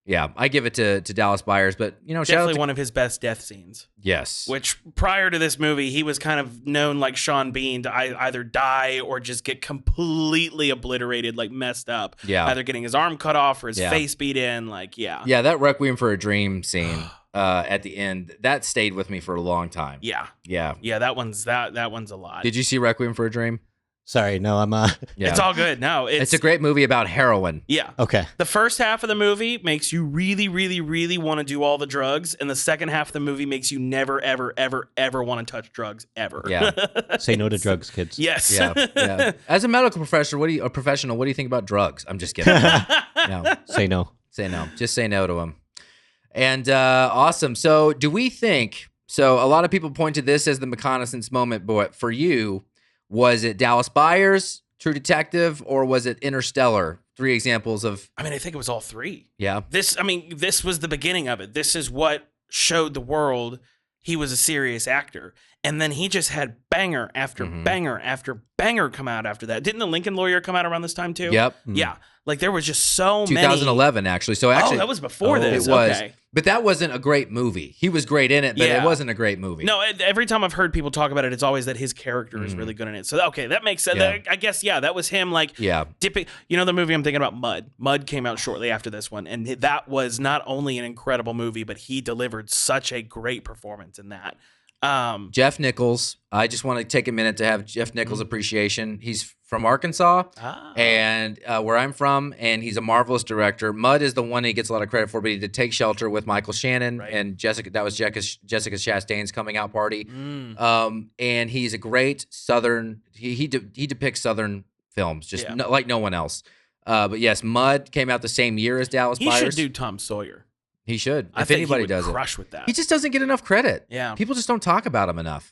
B: Yeah, I give it to Dallas Buyers, but
C: definitely one of his best death scenes.
B: Yes,
C: which prior to this movie, he was kind of known like Sean Bean to either die or just get completely obliterated, like messed up.
B: Yeah,
C: either getting his arm cut off or his face beat in. Like
B: yeah, that Requiem for a Dream scene at the end that stayed with me for a long time.
C: Yeah. That one's a lot.
B: Did you see Requiem for a Dream?
D: Sorry, no, I'm
C: It's all good. No,
B: it's a great movie about heroin.
C: Yeah.
D: Okay.
C: The first half of the movie makes you really, really, really want to do all the drugs, and the second half of the movie makes you never, ever, ever, ever want to touch drugs ever.
B: Yeah.
D: Say no to drugs, kids.
C: Yes.
B: Yeah. As a medical professional, what do you think about drugs? I'm just kidding. No.
D: Say no.
B: Say no. Just say no to them. And awesome. So, do we think? So, a lot of people point to this as the McConaissance moment, but for you. Was it Dallas Buyers, True Detective, or was it Interstellar? 3 examples of...
C: I think it was all 3.
B: Yeah.
C: This was the beginning of it. This is what showed the world he was a serious actor. And then he just had banger after banger after banger come out after that. Didn't The Lincoln Lawyer come out around this time too?
B: Yep.
C: Yeah. Like there was just so
B: 2011,
C: many.
B: actually. So actually,
C: that was before this.
B: It was.
C: Okay.
B: But that wasn't a great movie. He was great in it, but it wasn't a great movie.
C: No, every time I've heard people talk about it, it's always that his character is really good in it. So, okay, that makes sense.
B: Yeah.
C: I guess, that was him, dipping. You know the movie I'm thinking about, Mud? Mud came out shortly after this one, and that was not only an incredible movie, but he delivered such a great performance in that.
B: Jeff Nichols. I just want to take a minute to have Jeff Nichols appreciation. He's from Arkansas, and where I'm from, and he's a marvelous director. Mud is the one he gets a lot of credit for, but he did Take Shelter with Michael Shannon and Jessica. That was Jessica Chastain's coming out party. And he's a great Southern. He depicts Southern films just like no one else. But yes, Mud came out the same year as Dallas Buyers.
C: He should do Tom Sawyer.
B: He should.
C: If anybody does crush with that.
B: He just doesn't get enough credit.
C: Yeah.
B: People just don't talk about him enough.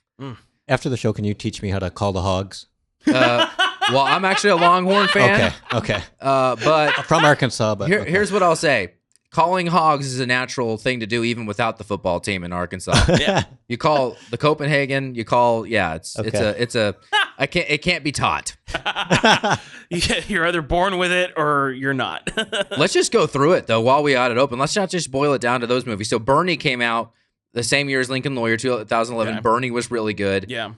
D: After the show, can you teach me how to call the hogs?
B: Well, I'm actually a Longhorn fan.
D: Okay.
B: But
D: from Arkansas. But
B: here's what I'll say: calling hogs is a natural thing to do, even without the football team in Arkansas. You call the Copenhagen. You call. It can't be taught.
C: You're either born with it or you're not.
B: Let's just go through it though while we got it open. Let's not just boil it down to those movies. So Bernie came out the same year as Lincoln Lawyer, 2011. Bernie was really good.
C: Yeah.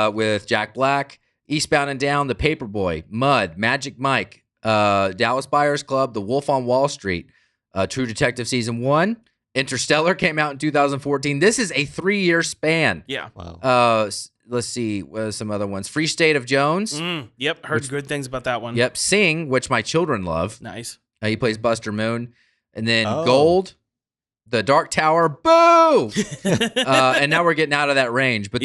B: With Jack Black, Eastbound and Down, The Paperboy, Mud, Magic Mike, Dallas Buyers Club, The Wolf on Wall Street, True Detective Season 1. Interstellar came out in 2014. This is a 3-year span.
C: Yeah.
B: Wow. Let's see. Some other ones. Free State of Jones.
C: Yep. Heard good things about that one.
B: Yep. Sing, which my children love.
C: Nice.
B: He plays Buster Moon. And then Gold, The Dark Tower. Boo! And now we're getting out of that range. But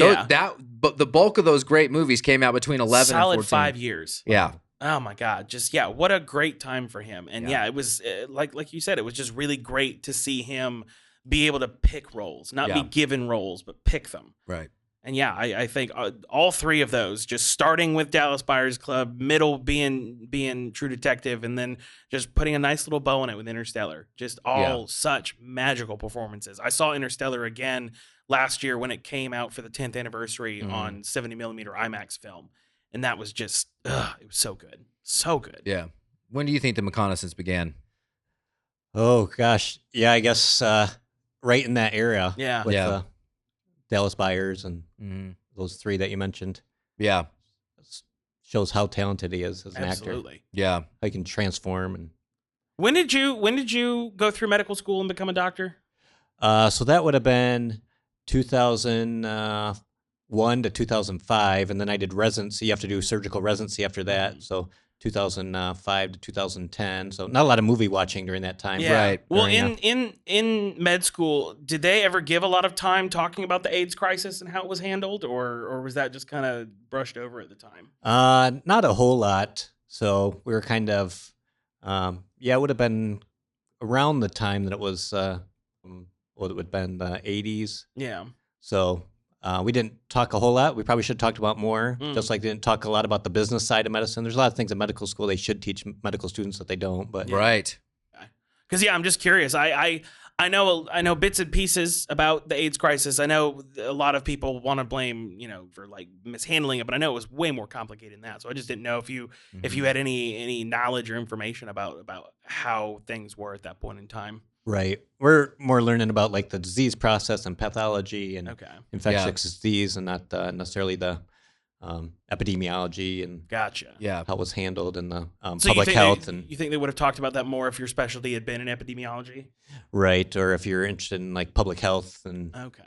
B: but the bulk of those great movies came out between 11 and 14.
C: Solid 5 years.
B: Yeah.
C: Oh my God. Just, what a great time for him. And it was like you said, it was just really great to see him be able to pick roles, not be given roles, but pick them.
B: Right.
C: And I think all three of those, just starting with Dallas Buyers Club, middle being True Detective, and then just putting a nice little bow on it with Interstellar. Just all such magical performances. I saw Interstellar again last year when it came out for the 10th anniversary on 70mm IMAX film. And that was just, it was so good. So good.
B: Yeah. When do you think the McConaissance began?
D: Oh, gosh. Yeah, I guess right in that era.
C: Yeah.
D: With Dallas Buyers and those three that you mentioned.
B: Yeah.
D: Shows how talented he is as an actor.
C: Absolutely.
B: Yeah.
D: How he can transform. And
C: When did you go through medical school and become a doctor?
D: So that would have been 2001 to 2005, and then I did residency. You have to do surgical residency after that. So 2005 to 2010. So not a lot of movie watching during that time.
C: Yeah.
B: Right.
C: Well, in med school, did they ever give a lot of time talking about the AIDS crisis and how it was handled, or was that just kind of brushed over at the time?
D: Not a whole lot. So we were kind of, it would have been around the time that it was, it would have been the 80s.
C: Yeah.
D: So we didn't talk a whole lot. We probably should have talked about more, just like they didn't talk a lot about the business side of medicine. There's a lot of things in medical school they should teach medical students that they don't. But
B: Right.
C: Because I'm just curious. I know bits and pieces about the AIDS crisis. I know a lot of people want to blame for like mishandling it, but I know it was way more complicated than that. So I just didn't know if you had any knowledge or information about how things were at that point in time.
D: Right. We're more learning about like the disease process and pathology and infectious disease, and not necessarily the epidemiology and
C: Gotcha.
B: Yeah.
D: how it was handled in the
C: So
D: public health.
C: You think they would have talked about that more if your specialty had been in epidemiology?
D: Right. Or if you're interested in like public health and
C: Okay.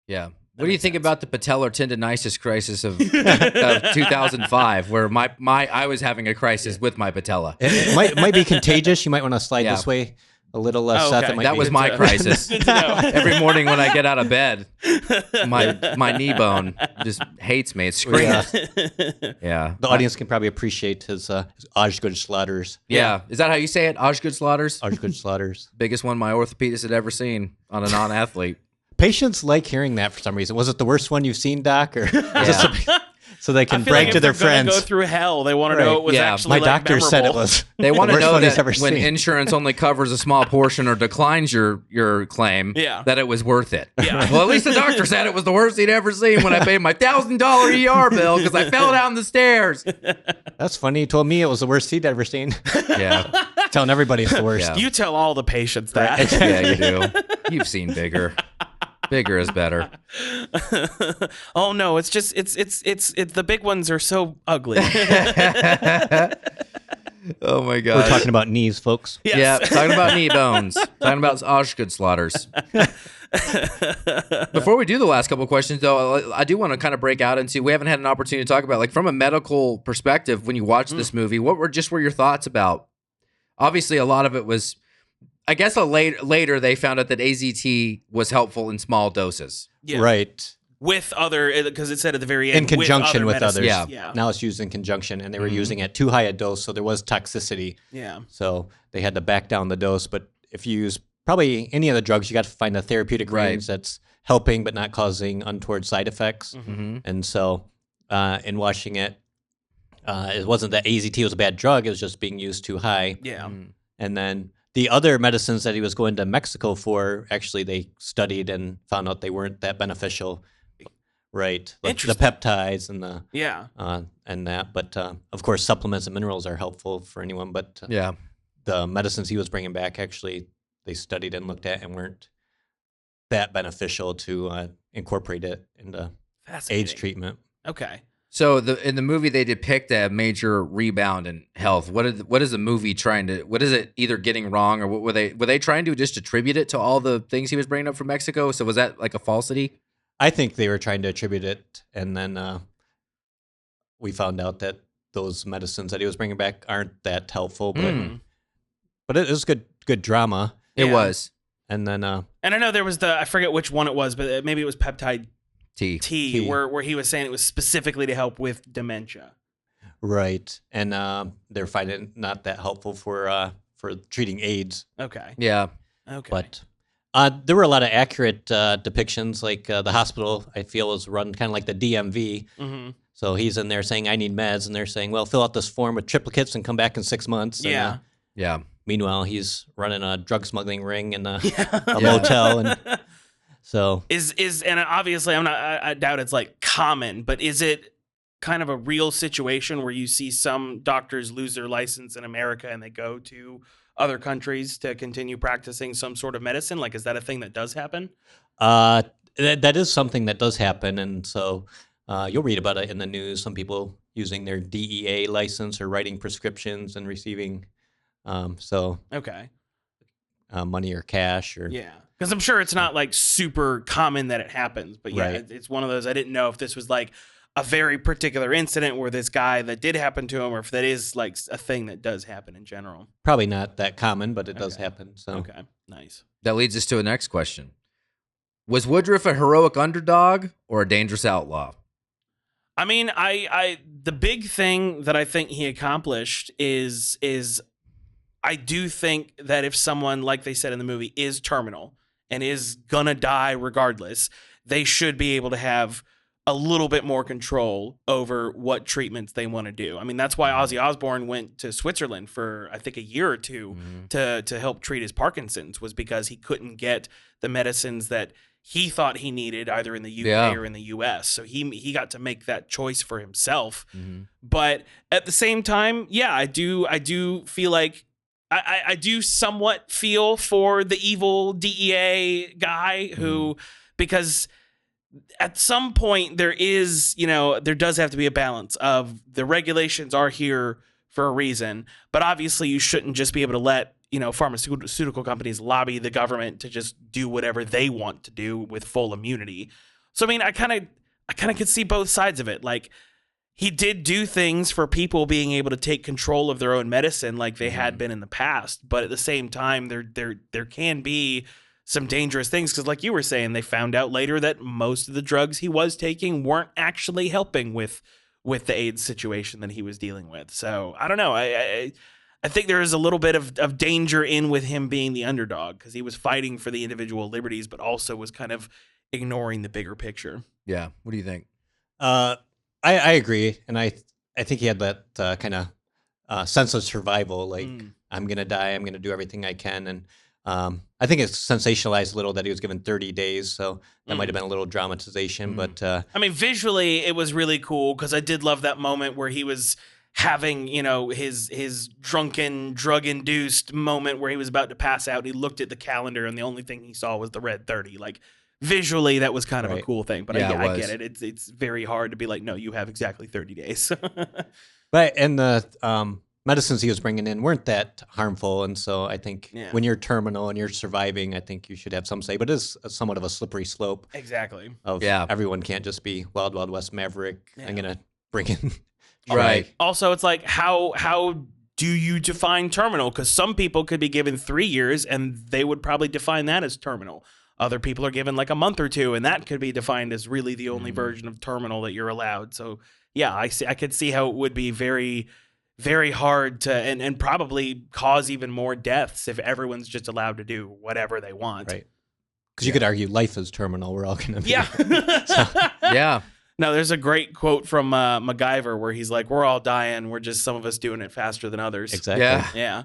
B: Yeah. What do you think about the patellar tendonitis crisis of 2005, where I was having a crisis with my patella?
D: it might be contagious. You might want to slide this way a little, Seth.
C: Okay.
D: It might
B: That
D: be
B: was my crisis.
C: Good to know.
B: Every morning when I get out of bed, my knee bone just hates me. It screams. Yeah.
D: The audience can probably appreciate his Osgood Slaughters.
B: Yeah. Is that how you say it? Osgood Slaughters?
D: Osgood Slaughters.
B: Biggest one my orthopedist had ever seen on a non-athlete.
D: Patients like hearing that for some reason. Was it the worst one you've seen, Doc? Or so they can brag to their friends.
C: Go through hell. They want to know it was actually
D: my doctor said it was.
B: They want to know that when
D: seen.
B: Insurance only covers a small portion or declines your claim, that it was worth it.
C: Yeah.
B: Well, at least the doctor said it was the worst he'd ever seen when I paid my $1,000 ER bill because I fell down the stairs.
D: That's funny. He told me it was the worst he'd ever seen.
B: Yeah.
D: Telling everybody it's the worst.
C: Yeah. You tell all the patients that.
B: Yeah, you do. You've seen bigger. Bigger is better.
C: Oh no, it's just it's the big ones are so ugly.
B: Oh my god.
D: We're talking about knees, folks.
C: Yes.
B: Yeah, talking about knee bones. Talking about Auschwitz slaughters. Before we do the last couple of questions, though, I do want to kind of break out into, we haven't had an opportunity to talk about, like, from a medical perspective, when you watch this movie, what were your thoughts about? Obviously, a lot of it was, I guess later they found out that AZT was helpful in small doses.
D: Yeah. Right.
C: With other, because it said at the very end,
D: in conjunction with others.
B: Yeah.
D: Now it's used in conjunction, and they were using it too high a dose, so there was toxicity.
C: Yeah.
D: So they had to back down the dose. But if you use probably any of the drugs, you got to find a therapeutic range that's helping but not causing untoward side effects.
B: Mm-hmm.
D: And so in watching it, it wasn't that AZT was a bad drug; it was just being used too high.
C: Yeah.
D: And then the other medicines that he was going to Mexico for, actually, they studied and found out they weren't that beneficial. Right, the peptides and the and that, but of course supplements and minerals are helpful for anyone. But the medicines he was bringing back, actually, they studied and looked at and weren't that beneficial to incorporate it into AIDS treatment.
C: Okay.
B: So in the movie they depict a major rebound in health. What is the movie trying to? What is it either getting wrong, or what were they trying to just attribute it to all the things he was bringing up from Mexico? So was that like a falsity?
D: I think they were trying to attribute it, and then we found out that those medicines that he was bringing back aren't that helpful. But it was good drama.
B: It was.
D: And then
C: and I know there was I forget which one it was, but maybe it was peptide T. Where he was saying it was specifically to help with dementia.
D: Right, and they're finding it not that helpful for treating AIDS.
C: Okay.
B: Yeah.
C: Okay.
D: But there were a lot of accurate depictions, like the hospital, I feel, was run kind of like the DMV.
C: Mm-hmm.
D: So he's in there saying, I need meds, and they're saying, well, fill out this form with triplicates and come back in 6 months.
C: Yeah.
D: And, meanwhile, he's running a drug smuggling ring in a motel. And so
C: and obviously I doubt it's like common, but is it kind of a real situation where you see some doctors lose their license in America and they go to other countries to continue practicing some sort of medicine? Like, is that a thing that does happen?
D: That is something that does happen. And so you'll read about it in the news. Some people using their DEA license or writing prescriptions and receiving money or cash.
C: Because I'm sure it's not like super common that it happens. But it's one of those, I didn't know if this was like a very particular incident where this guy that did happen to him, or if that is like a thing that does happen in general.
D: Probably not that common, but it does happen. So
C: okay, nice.
B: That leads us to a next question. Was Woodruff a heroic underdog or a dangerous outlaw?
C: I mean, I the big thing that I think he accomplished is I do think that if someone, like they said in the movie, is terminal and is gonna die regardless, they should be able to have a little bit more control over what treatments they want to do. I mean, that's why Ozzy Osbourne went to Switzerland for, I think, a year or two to help treat his Parkinson's, was because he couldn't get the medicines that he thought he needed either in the UK or in the US. So he got to make that choice for himself. But at the same time, I do feel like I do somewhat feel for the evil DEA guy who, because at some point there is, there does have to be a balance of the regulations are here for a reason, but obviously you shouldn't just be able to let, pharmaceutical companies lobby the government to just do whatever they want to do with full immunity. So, I mean, I kind of could see both sides of it. Like, he did do things for people being able to take control of their own medicine like they had been in the past. But at the same time, there can be some dangerous things, because like you were saying, they found out later that most of the drugs he was taking weren't actually helping with the AIDS situation that he was dealing with. So I don't know. I think there is a little bit of danger in with him being the underdog, because he was fighting for the individual liberties, but also was kind of ignoring the bigger picture.
B: Yeah. What do you think?
D: I agree. And I think he had that kind of sense of survival. Like, I'm going to die. I'm going to do everything I can. And I think it's sensationalized a little that he was given 30 days. So that might have been a little dramatization. But
C: I mean, visually, it was really cool, because I did love that moment where he was having, his drunken, drug-induced moment where he was about to pass out. He looked at the calendar, and the only thing he saw was the red 30. Like, visually, that was kind of a cool thing. But I get it. It's very hard to be like, no, you have exactly 30 days.
D: Right, and the medicines he was bringing in weren't that harmful, and so I think when you're terminal and you're surviving, I think you should have some say. But it is somewhat of a slippery slope.
C: Exactly.
D: Everyone can't just be Wild Wild West Maverick. Yeah. I'm gonna bring in
B: right.
C: Also, it's like how do you define terminal? Because some people could be given 3 years, and they would probably define that as terminal. Other people are given like a month or two, and that could be defined as really the only version of terminal that you're allowed. So yeah, I could see how it would be very, very hard to and probably cause even more deaths if everyone's just allowed to do whatever they want.
D: Right. Because you could argue life is terminal. We're all going to be.
C: Yeah.
B: Yeah.
C: No, there's a great quote from MacGyver where he's like, we're all dying. We're just some of us doing it faster than others.
D: Exactly.
C: Yeah.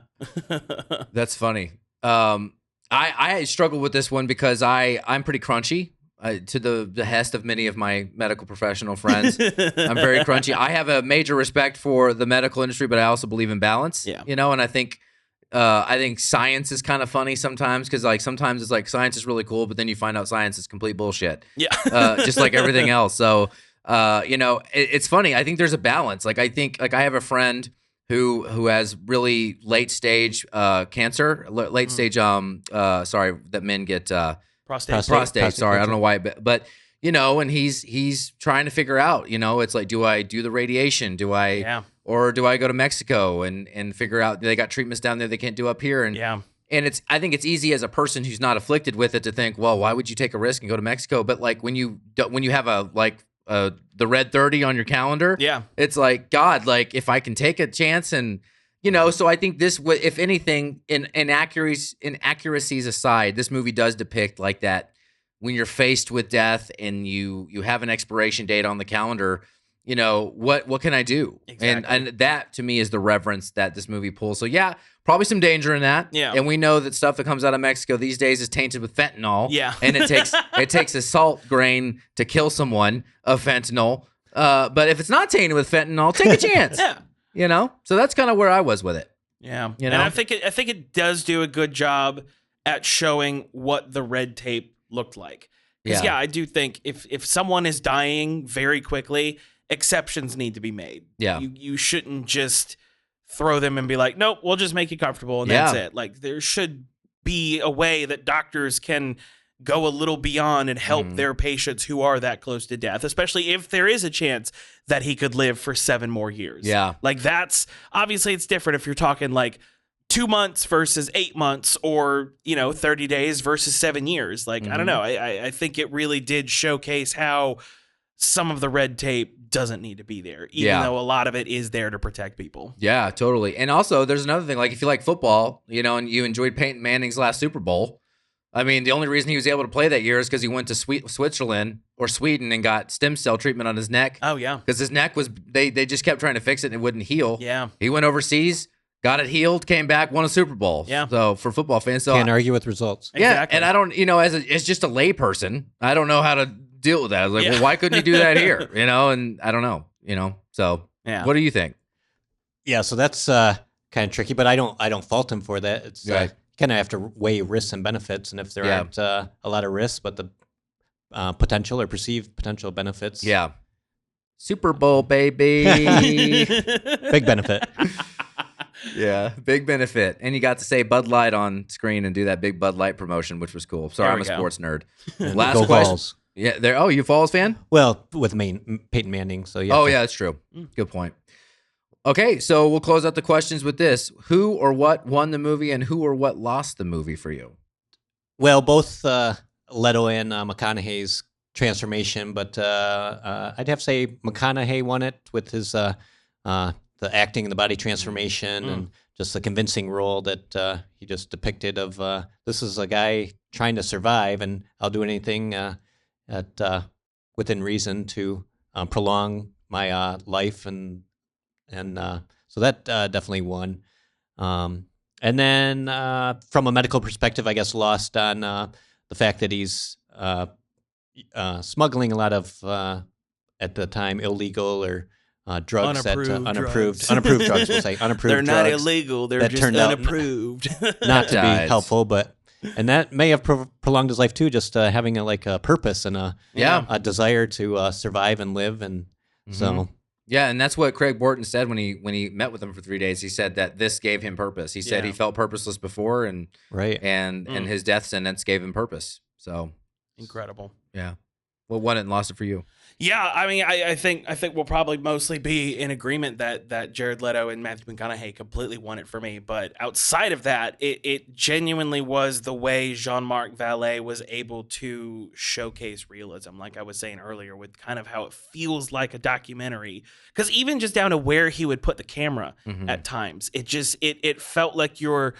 B: That's funny. I struggle with this one because I'm pretty crunchy. To the behest of many of my medical professional friends, I'm very crunchy. I have a major respect for the medical industry, but I also believe in balance.
C: Yeah.
B: And I think science is kind of funny sometimes because like sometimes it's like science is really cool, but then you find out science is complete bullshit.
C: Yeah.
B: Just like everything else. So it's funny. I think there's a balance. Like I think like I have a friend who has really late stage cancer, late stage that men get. Prostate. Sorry, I don't know why, but and he's trying to figure out. It's like, do I do the radiation? Or do I go to Mexico and figure out they got treatments down there they can't do up here? And I think it's easy as a person who's not afflicted with it to think, well, why would you take a risk and go to Mexico? But like when you have the red 30 on your calendar, it's like, God, like if I can take a chance and. So I think this, if anything, inaccuracies aside, this movie does depict like that when you're faced with death and you have an expiration date on the calendar, what can I do?
C: Exactly.
B: And that to me is the reverence that this movie pulls. So yeah, probably some danger in that.
C: Yeah.
B: And we know that stuff that comes out of Mexico these days is tainted with fentanyl.
C: Yeah.
B: And it takes a salt grain to kill someone of fentanyl. But if it's not tainted with fentanyl, take a chance.
C: Yeah.
B: So that's kind of where I was with it.
C: Yeah. And I think it does do a good job at showing what the red tape looked like. Because I do think if someone is dying very quickly, exceptions need to be made.
B: Yeah.
C: You shouldn't just throw them and be like, nope, we'll just make you comfortable and that's it. Like there should be a way that doctors can go a little beyond and help their patients who are that close to death, especially if there is a chance that he could live for 7 more years.
B: Yeah.
C: Like that's obviously it's different if you're talking like 2 months versus 8 months or, 30 days versus 7 years. Like, I don't know. I think it really did showcase how some of the red tape doesn't need to be there, even though a lot of it is there to protect people.
B: Yeah, totally. And also there's another thing, like if you like football, and you enjoyed Peyton Manning's last Super Bowl, I mean, the only reason he was able to play that year is because he went to Switzerland or Sweden and got stem cell treatment on his neck.
C: Oh, yeah.
B: Because his neck was, they just kept trying to fix it and it wouldn't heal.
C: Yeah.
B: He went overseas, got it healed, came back, won a Super Bowl.
C: Yeah.
B: So for football fans. So
D: can't argue with results.
B: Yeah.
C: Exactly.
B: And I don't, as just a lay person, I don't know how to deal with that. I was like, well, why couldn't he do that here? And I don't know, So what do you think?
D: Yeah. So that's kind of tricky, but I don't fault him for that. It's kind of have to weigh risks and benefits, and if there aren't a lot of risks, but the potential or perceived potential benefits.
B: Yeah. Super Bowl, baby.
D: Big benefit.
B: Yeah, big benefit. And you got to say Bud Light on screen and do that big Bud Light promotion, which was cool. Sorry, I'm a sports nerd. Last
D: Go
B: question.
D: Vols.
B: Yeah, there. Oh, you a Vols fan?
D: Well, with Peyton Manning, so yeah.
B: Oh, yeah, that's true. Good point. Okay, so we'll close out the questions with this. Who or what won the movie and who or what lost the movie for you?
D: Well, both Leto and McConaughey's transformation, but I'd have to say McConaughey won it with his the acting and the body transformation and just the convincing role that he just depicted of this is a guy trying to survive and I'll do anything within reason to prolong my life and so that definitely won. And then from a medical perspective, I guess lost on the fact that he's smuggling a lot of, at the time, illegal or drugs
C: unapproved
D: unapproved drugs. We'll say unapproved.
C: They're
D: drugs
C: not illegal. They're
D: that
C: just
D: turned out
C: unapproved.
D: not to be helpful, and that may have prolonged his life too. Just having a purpose and a desire to survive and live, and so.
B: Yeah, and that's what Craig Borton said when he met with him for 3 days. He said that this gave him purpose. He said he felt purposeless before, and his death sentence gave him purpose. So
C: incredible.
B: Yeah. What won it and lost it for you?
C: Yeah, I mean, I think we'll probably mostly be in agreement that Jared Leto and Matthew McConaughey completely won it for me. But outside of that, it genuinely was the way Jean-Marc Vallée was able to showcase realism, like I was saying earlier, with kind of how it feels like a documentary. Because even just down to where he would put the camera at times, it felt like you're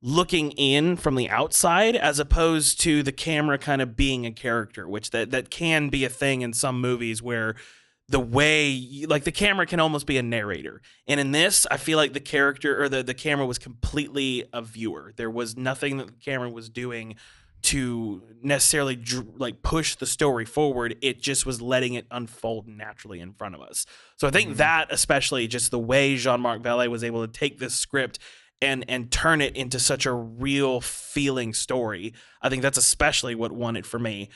C: looking in from the outside as opposed to the camera kind of being a character, which that can be a thing in some movies where the way like the camera can almost be a narrator. And in this, I feel like the character or the camera was completely a viewer. There was nothing that the camera was doing to necessarily like push the story forward. It just was letting it unfold naturally in front of us. So I think that especially just the way Jean-Marc Vallée was able to take this script and turn it into such a real feeling story. I think that's especially what won it for me.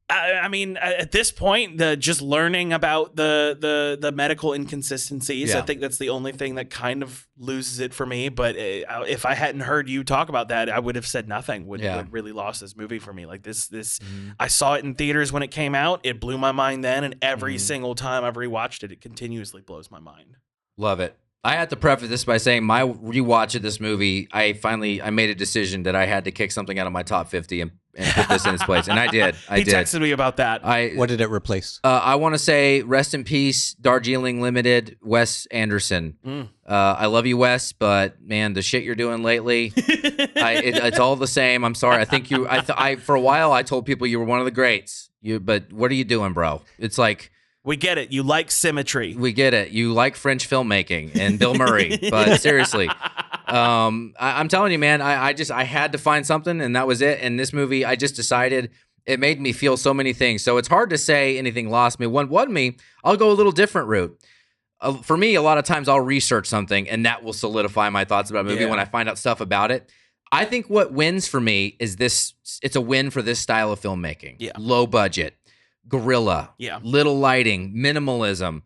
C: I mean, at this point, just learning about the medical inconsistencies, I think that's the only thing that kind of loses it for me. But if I hadn't heard you talk about that, I would have said nothing would really lost this movie for me. Like this, I saw it in theaters when it came out. It blew my mind then, and every single time I've rewatched it, it continuously blows my mind.
B: Love it. I have to preface this by saying my rewatch of this movie, I made a decision that I had to kick something out of my top 50 and put this in its place, and I did.
C: He texted me about that.
D: What did it replace?
B: I want to say rest in peace, Darjeeling Limited, Wes Anderson. I love you, Wes, but man, the shit you're doing lately, it's all the same. I'm sorry. I think for a while I told people you were one of the greats. But what are you doing, bro? It's like.
C: We get it. You like symmetry.
B: We get it. You like French filmmaking and Bill Murray. But seriously, I'm telling you, man, I had to find something, and that was it. And this movie, I just decided it made me feel so many things. So it's hard to say anything lost me. What won me, I'll go a little different route. For me, a lot of times I'll research something, and that will solidify my thoughts about a movie when I find out stuff about it. I think what wins for me is this. It's a win for this style of filmmaking. Yeah. Low budget. Guerrilla, little lighting, minimalism,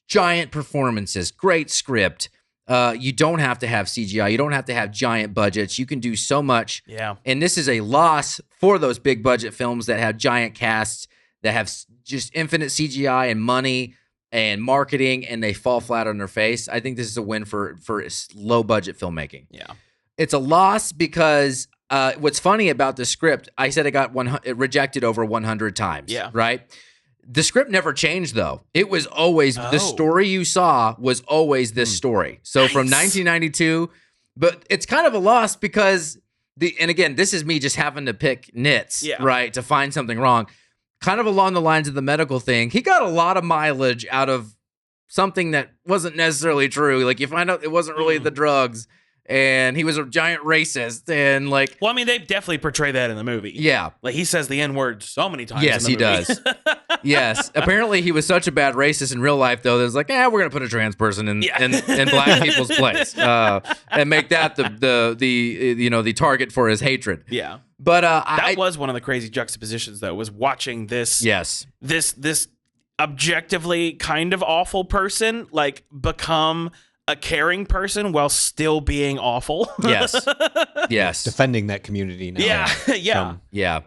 B: giant performances, great script. You don't have to have CGI. You don't have to have giant budgets. You can do so much. Yeah. And this is a loss for those big budget films that have giant casts, that have just infinite CGI and money and marketing, and they fall flat on their face. I think this is a win for low budget filmmaking. Yeah. It's a loss because what's funny about the script, I said it rejected over 100 times. Yeah. Right? The script never changed, though. It was always, the story you saw was always this story. So from 1992, but it's kind of a loss because, and again, this is me just having to pick nits, right, to find something wrong. Kind of along the lines of the medical thing, he got a lot of mileage out of something that wasn't necessarily true. Like, you find out it wasn't really the drugs. And he was a giant racist, and like.
C: Well, I mean, they definitely portray that in the movie. Yeah, like he says the N-word so many times.
B: Yes,
C: in the movie.
B: He does. Yes, apparently he was such a bad racist in real life, though. That it's like, we're gonna put a trans person in black people's place, and make that the target for his hatred. Yeah, but
C: that was one of the crazy juxtapositions, though, was watching this.
B: Yes,
C: this objectively kind of awful person like become a caring person while still being awful.
B: Yes. Yes.
D: Defending that community now.
C: Yeah.
B: Yeah.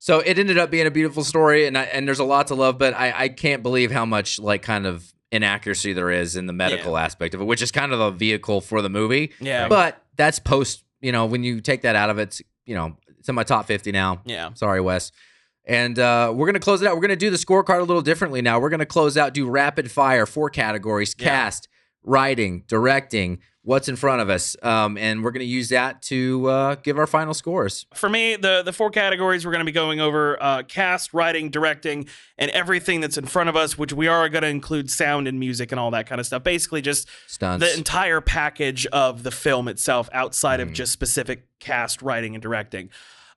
B: So it ended up being a beautiful story, and there's a lot to love, but I can't believe how much like kind of inaccuracy there is in the medical aspect of it, which is kind of a vehicle for the movie. Yeah. But that's post, when you take that out of it, it's in my top 50 now. Yeah. Sorry, Wes. And we're going to close it out. We're going to do the scorecard a little differently now. We're going to close out, do rapid fire, 4 categories, cast, writing, directing, what's in front of us, and we're going to use that to give our final scores.
C: For me, the 4 categories we're going to be going over cast, writing, directing, and everything that's in front of us, which we are going to include sound and music and all that kind of stuff. Basically just stunts. The entire package of the film itself outside of just specific cast, writing, and directing.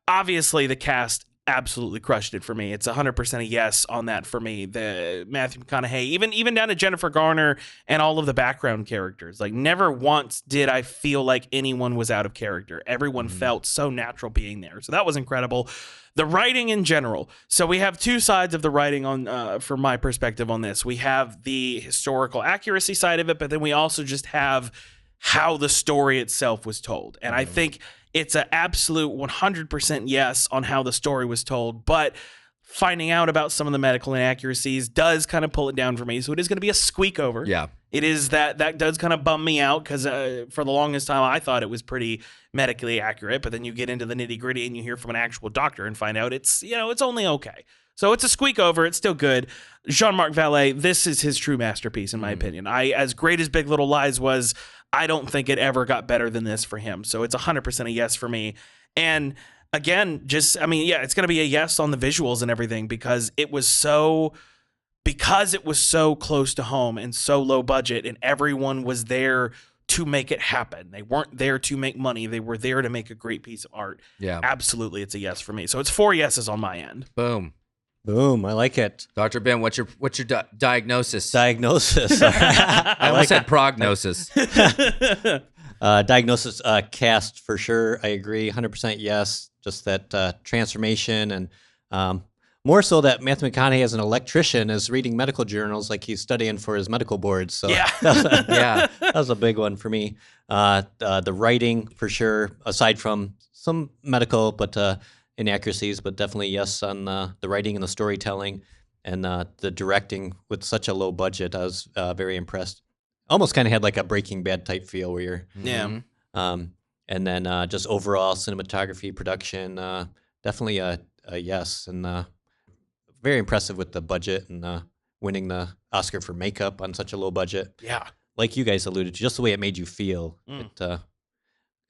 C: Obviously, the cast absolutely crushed it for me. It's 100% a yes on that for me. The Matthew McConaughey, even down to Jennifer Garner and all of the background characters. Like, never once did I feel like anyone was out of character. Everyone felt so natural being there. So that was incredible. The writing in general. So we have two sides of the writing on, from my perspective on this. We have the historical accuracy side of it, but then we also just have how the story itself was told. And I think it's an absolute 100% yes on how the story was told, but finding out about some of the medical inaccuracies does kind of pull it down for me. So it is going to be a squeak over.
B: Yeah.
C: It is that does kind of bum me out because for the longest time I thought it was pretty medically accurate, but then you get into the nitty gritty and you hear from an actual doctor and find out it's only okay. So it's a squeak over. It's still good. Jean-Marc Vallée, this is his true masterpiece in my opinion. As great as Big Little Lies was, I don't think it ever got better than this for him. So it's 100% a yes for me. And again, it's going to be a yes on the visuals and everything because it was so close to home and so low budget and everyone was there to make it happen. They weren't there to make money. They were there to make a great piece of art. Yeah. Absolutely. It's a yes for me. So it's 4 yeses on my end.
B: Boom.
D: Boom, I like it.
B: Dr. Ben, what's your diagnosis?
D: Diagnosis.
B: I almost said prognosis.
D: Diagnosis, cast for sure. I agree, 100% yes. Just that transformation and more so that Matthew McConaughey as an electrician is reading medical journals like he's studying for his medical boards. So
C: yeah,
D: that was a big one for me. The writing for sure, aside from some medical, but inaccuracies, but definitely yes on the writing and the storytelling and the directing with such a low budget. I was very impressed. Almost kind of had like a Breaking Bad type feel where you're, and then just overall cinematography, production, definitely a yes, and very impressive with the budget and winning the Oscar for makeup on such a low budget.
C: Yeah,
D: like you guys alluded to, just the way it made you feel. It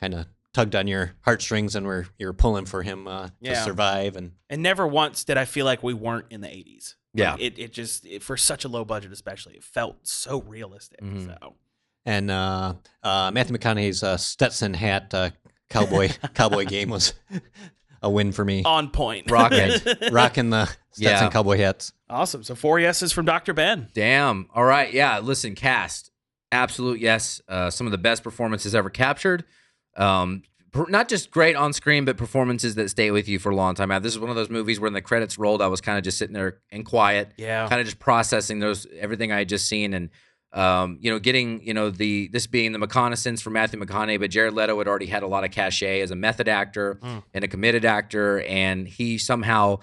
D: kind of tugged on your heartstrings and you're pulling for him to survive. And
C: never once did I feel like we weren't in the 80s.
B: Yeah.
C: Like it just, for such a low budget especially, it felt so realistic. So.
D: And Matthew McConaughey's Stetson hat cowboy game was a win for me.
C: On point.
D: Rocking the Stetson cowboy hats.
C: Awesome. So 4 yeses from Dr. Ben.
B: Damn. All right. Yeah. Listen, cast. Absolute yes. Some of the best performances ever captured. Not just great on screen, but performances that stay with you for a long time. This is one of those movies where when the credits rolled, I was kind of just sitting there and quiet, kind of just processing everything I had just seen, and getting this being the McConaissance for Matthew McConaughey, but Jared Leto had already had a lot of cachet as a method actor and a committed actor, and he somehow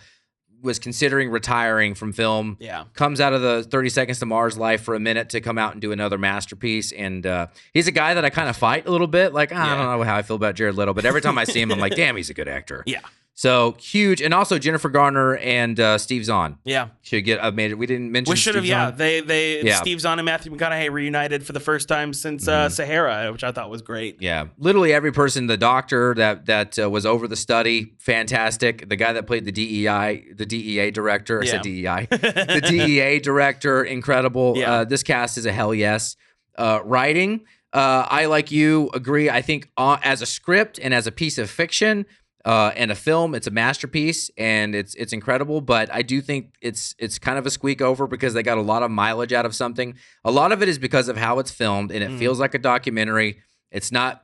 B: was considering retiring from film, comes out of the 30 Seconds to Mars life for a minute to come out and do another masterpiece. And he's a guy that I kind of fight a little bit. Like, I don't know how I feel about Jared Leto, but every time I see him, I'm like, damn, he's a good actor.
C: Yeah.
B: So huge. And also Jennifer Garner and Steve Zahn.
C: Yeah.
B: Should get a major. We didn't mention
C: We should have,
B: Zahn.
C: Steve Zahn and Matthew McConaughey reunited for the first time since Sahara, which I thought was great.
B: Yeah. Literally every person, the doctor that was over the study, fantastic. The guy that played the DEA director, I said DEI, the DEA director, incredible.
C: Yeah.
B: This cast is a hell yes. Writing, I, like you, agree. I think as a script and as a piece of fiction, and a film, it's a masterpiece and it's incredible. But I do think it's kind of a squeak over because they got a lot of mileage out of something. A lot of it is because of how it's filmed, and it feels like a documentary. It's not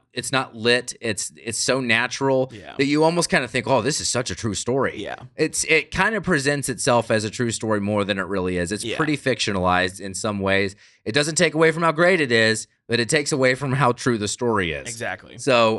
B: lit. It's so natural that you almost kind of think, oh, this is such a true story.
C: Yeah.
B: It kind of presents itself as a true story more than it really is. It's pretty fictionalized in some ways. It doesn't take away from how great it is, but it takes away from how true the story is.
C: Exactly.
B: So,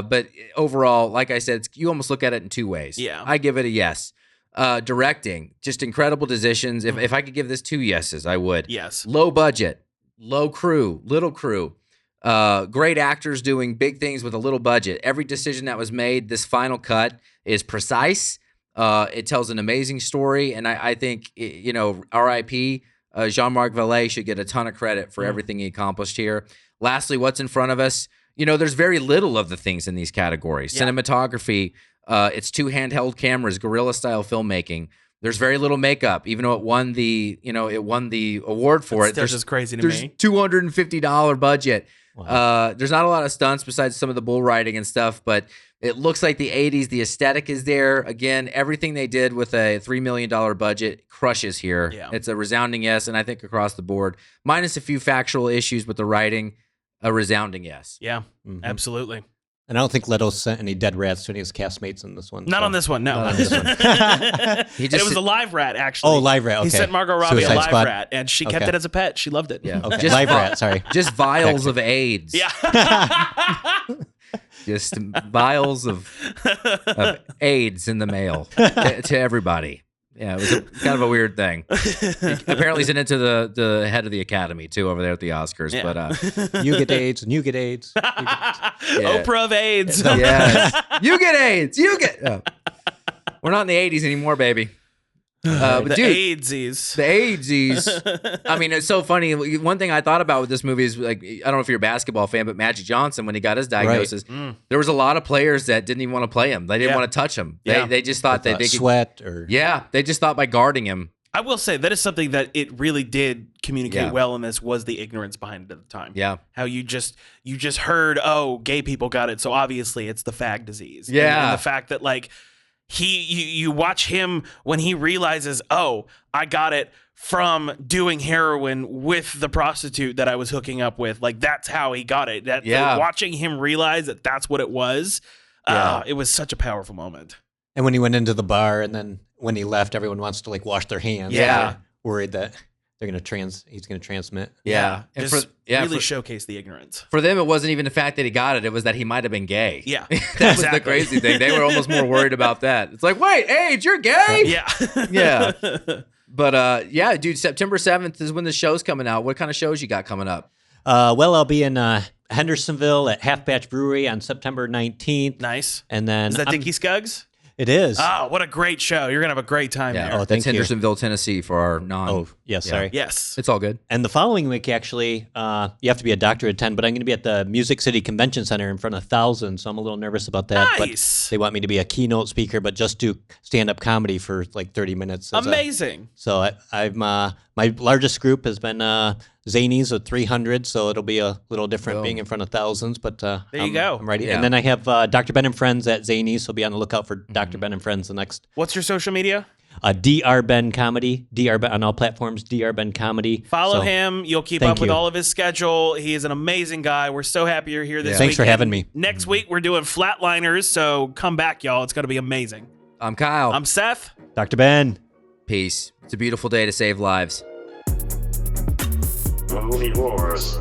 B: but overall, like I said, you almost look at it in two ways.
C: Yeah.
B: I give it a yes. Directing, just incredible decisions. If I could give this 2 yeses, I would.
C: Yes.
B: Low budget, low crew, little crew. Great actors doing big things with a little budget. Every decision that was made, this final cut is precise. It tells an amazing story, and I think, R.I.P. Jean-Marc Vallée should get a ton of credit for everything he accomplished here. Lastly, what's in front of us? There's very little of the things in these categories. Yeah. Cinematography, it's 2 handheld cameras, guerrilla-style filmmaking. There's very little makeup, even though it won the award for it.
C: That's just crazy to me.
B: There's $250 budget.
D: Wow.
B: There's not a lot of stunts besides some of the bull riding and stuff, but it looks like the 80s. The aesthetic is there. Again, everything they did with a $3 million budget crushes here.
C: Yeah.
B: It's a resounding yes, and I think across the board, minus a few factual issues with the writing, a resounding yes.
C: Yeah, absolutely.
D: And I don't think Leto sent any dead rats to any of his castmates in this one.
C: Not on this one, no.
B: Not on this one.
C: It was a live rat, actually.
D: Oh, live rat, okay.
C: He sent Margot Robbie
D: Suicide
C: a live
D: Squad?
C: rat, and she kept it as a pet. She loved it.
B: Yeah.
D: Okay. Live rat, sorry.
B: Just vials of AIDS.
C: Yeah.
B: Just vials of AIDS in the mail to everybody. Yeah, it was kind of a weird thing. Apparently, sent it to the head of the Academy too over there at the Oscars.
C: Yeah.
B: But
D: you get AIDS and you get AIDS.
C: Oprah of AIDS.
B: Yes. You get AIDS. You get. Oh. We're not in the 80s anymore, baby. But
C: The
B: dude,
C: AIDSies.
B: the AIDSies. I mean, it's so funny. One thing I thought about with this movie is, like, I don't know if you're a basketball fan, but Magic Johnson, when he got his diagnosis, there was a lot of players that didn't even want to play him. They didn't want to touch him. They just thought that they could
D: sweat or
B: they just thought by guarding him.
C: I will say that is something that it really did communicate well in this, was the ignorance behind it at the time.
B: Yeah.
C: How you just heard, oh, gay people got it, so obviously it's the fag disease.
B: Yeah.
C: And the fact that, like, you watch him when he realizes, oh, I got it from doing heroin with the prostitute that I was hooking up with. Like, that's how he got it. Watching him realize that that's what it was, it was such a powerful moment.
D: And when he went into the bar, and then when he left, everyone wants to, like, wash their hands.
B: Yeah.
D: They're worried that he's gonna transmit.
B: Yeah. And
C: Just really showcase the ignorance.
B: For them, it wasn't even the fact that he got it. It was that he might have been gay.
C: Yeah.
B: That was the crazy thing. They were almost more worried about that. It's like, wait, AIDS, you're gay?
C: Yeah.
B: Yeah. But, dude, September 7th is when the show's coming out. What kind of shows you got coming up?
D: Well, I'll be in Hendersonville at Half Batch Brewery on September 19th.
C: Nice.
D: And then
C: Is that Dickie Scuggs?
D: It is.
C: Oh, what a great show. You're going to have a great time there.
D: Oh,
B: That's
D: thank you.
B: Hendersonville, Tennessee for our non.
D: Oh, yes, sorry.
C: Yes.
B: It's all good.
D: And the following week, actually, you have to be a doctor to attend, but I'm going to be at the Music City Convention Center in front of thousands, so I'm a little nervous about that.
C: Nice.
D: But they want me to be a keynote speaker, but just do stand-up comedy for like 30 minutes.
C: Amazing.
D: So I'm my largest group has been Zanies with 300, so it'll be a little different being in front of thousands. But there
C: you go.
D: I'm ready.
B: Yeah.
D: And then I have Dr. Ben and Friends at Zanies, so be on the lookout for Dr. Ben and Friends the next.
C: What's your social media?
D: Dr. Ben Comedy, Dr. Ben on all platforms, Dr. Ben Comedy.
C: Follow him. You'll keep up with all of his schedule. He is an amazing guy. We're so happy you're here this week.
D: Thanks for having me.
C: Next week, we're doing Flatliners, so come back, y'all. It's going to be amazing.
B: I'm Kyle.
C: I'm Seth.
D: Dr. Ben.
B: Peace. It's a beautiful day to save lives.
A: The Movie Wars.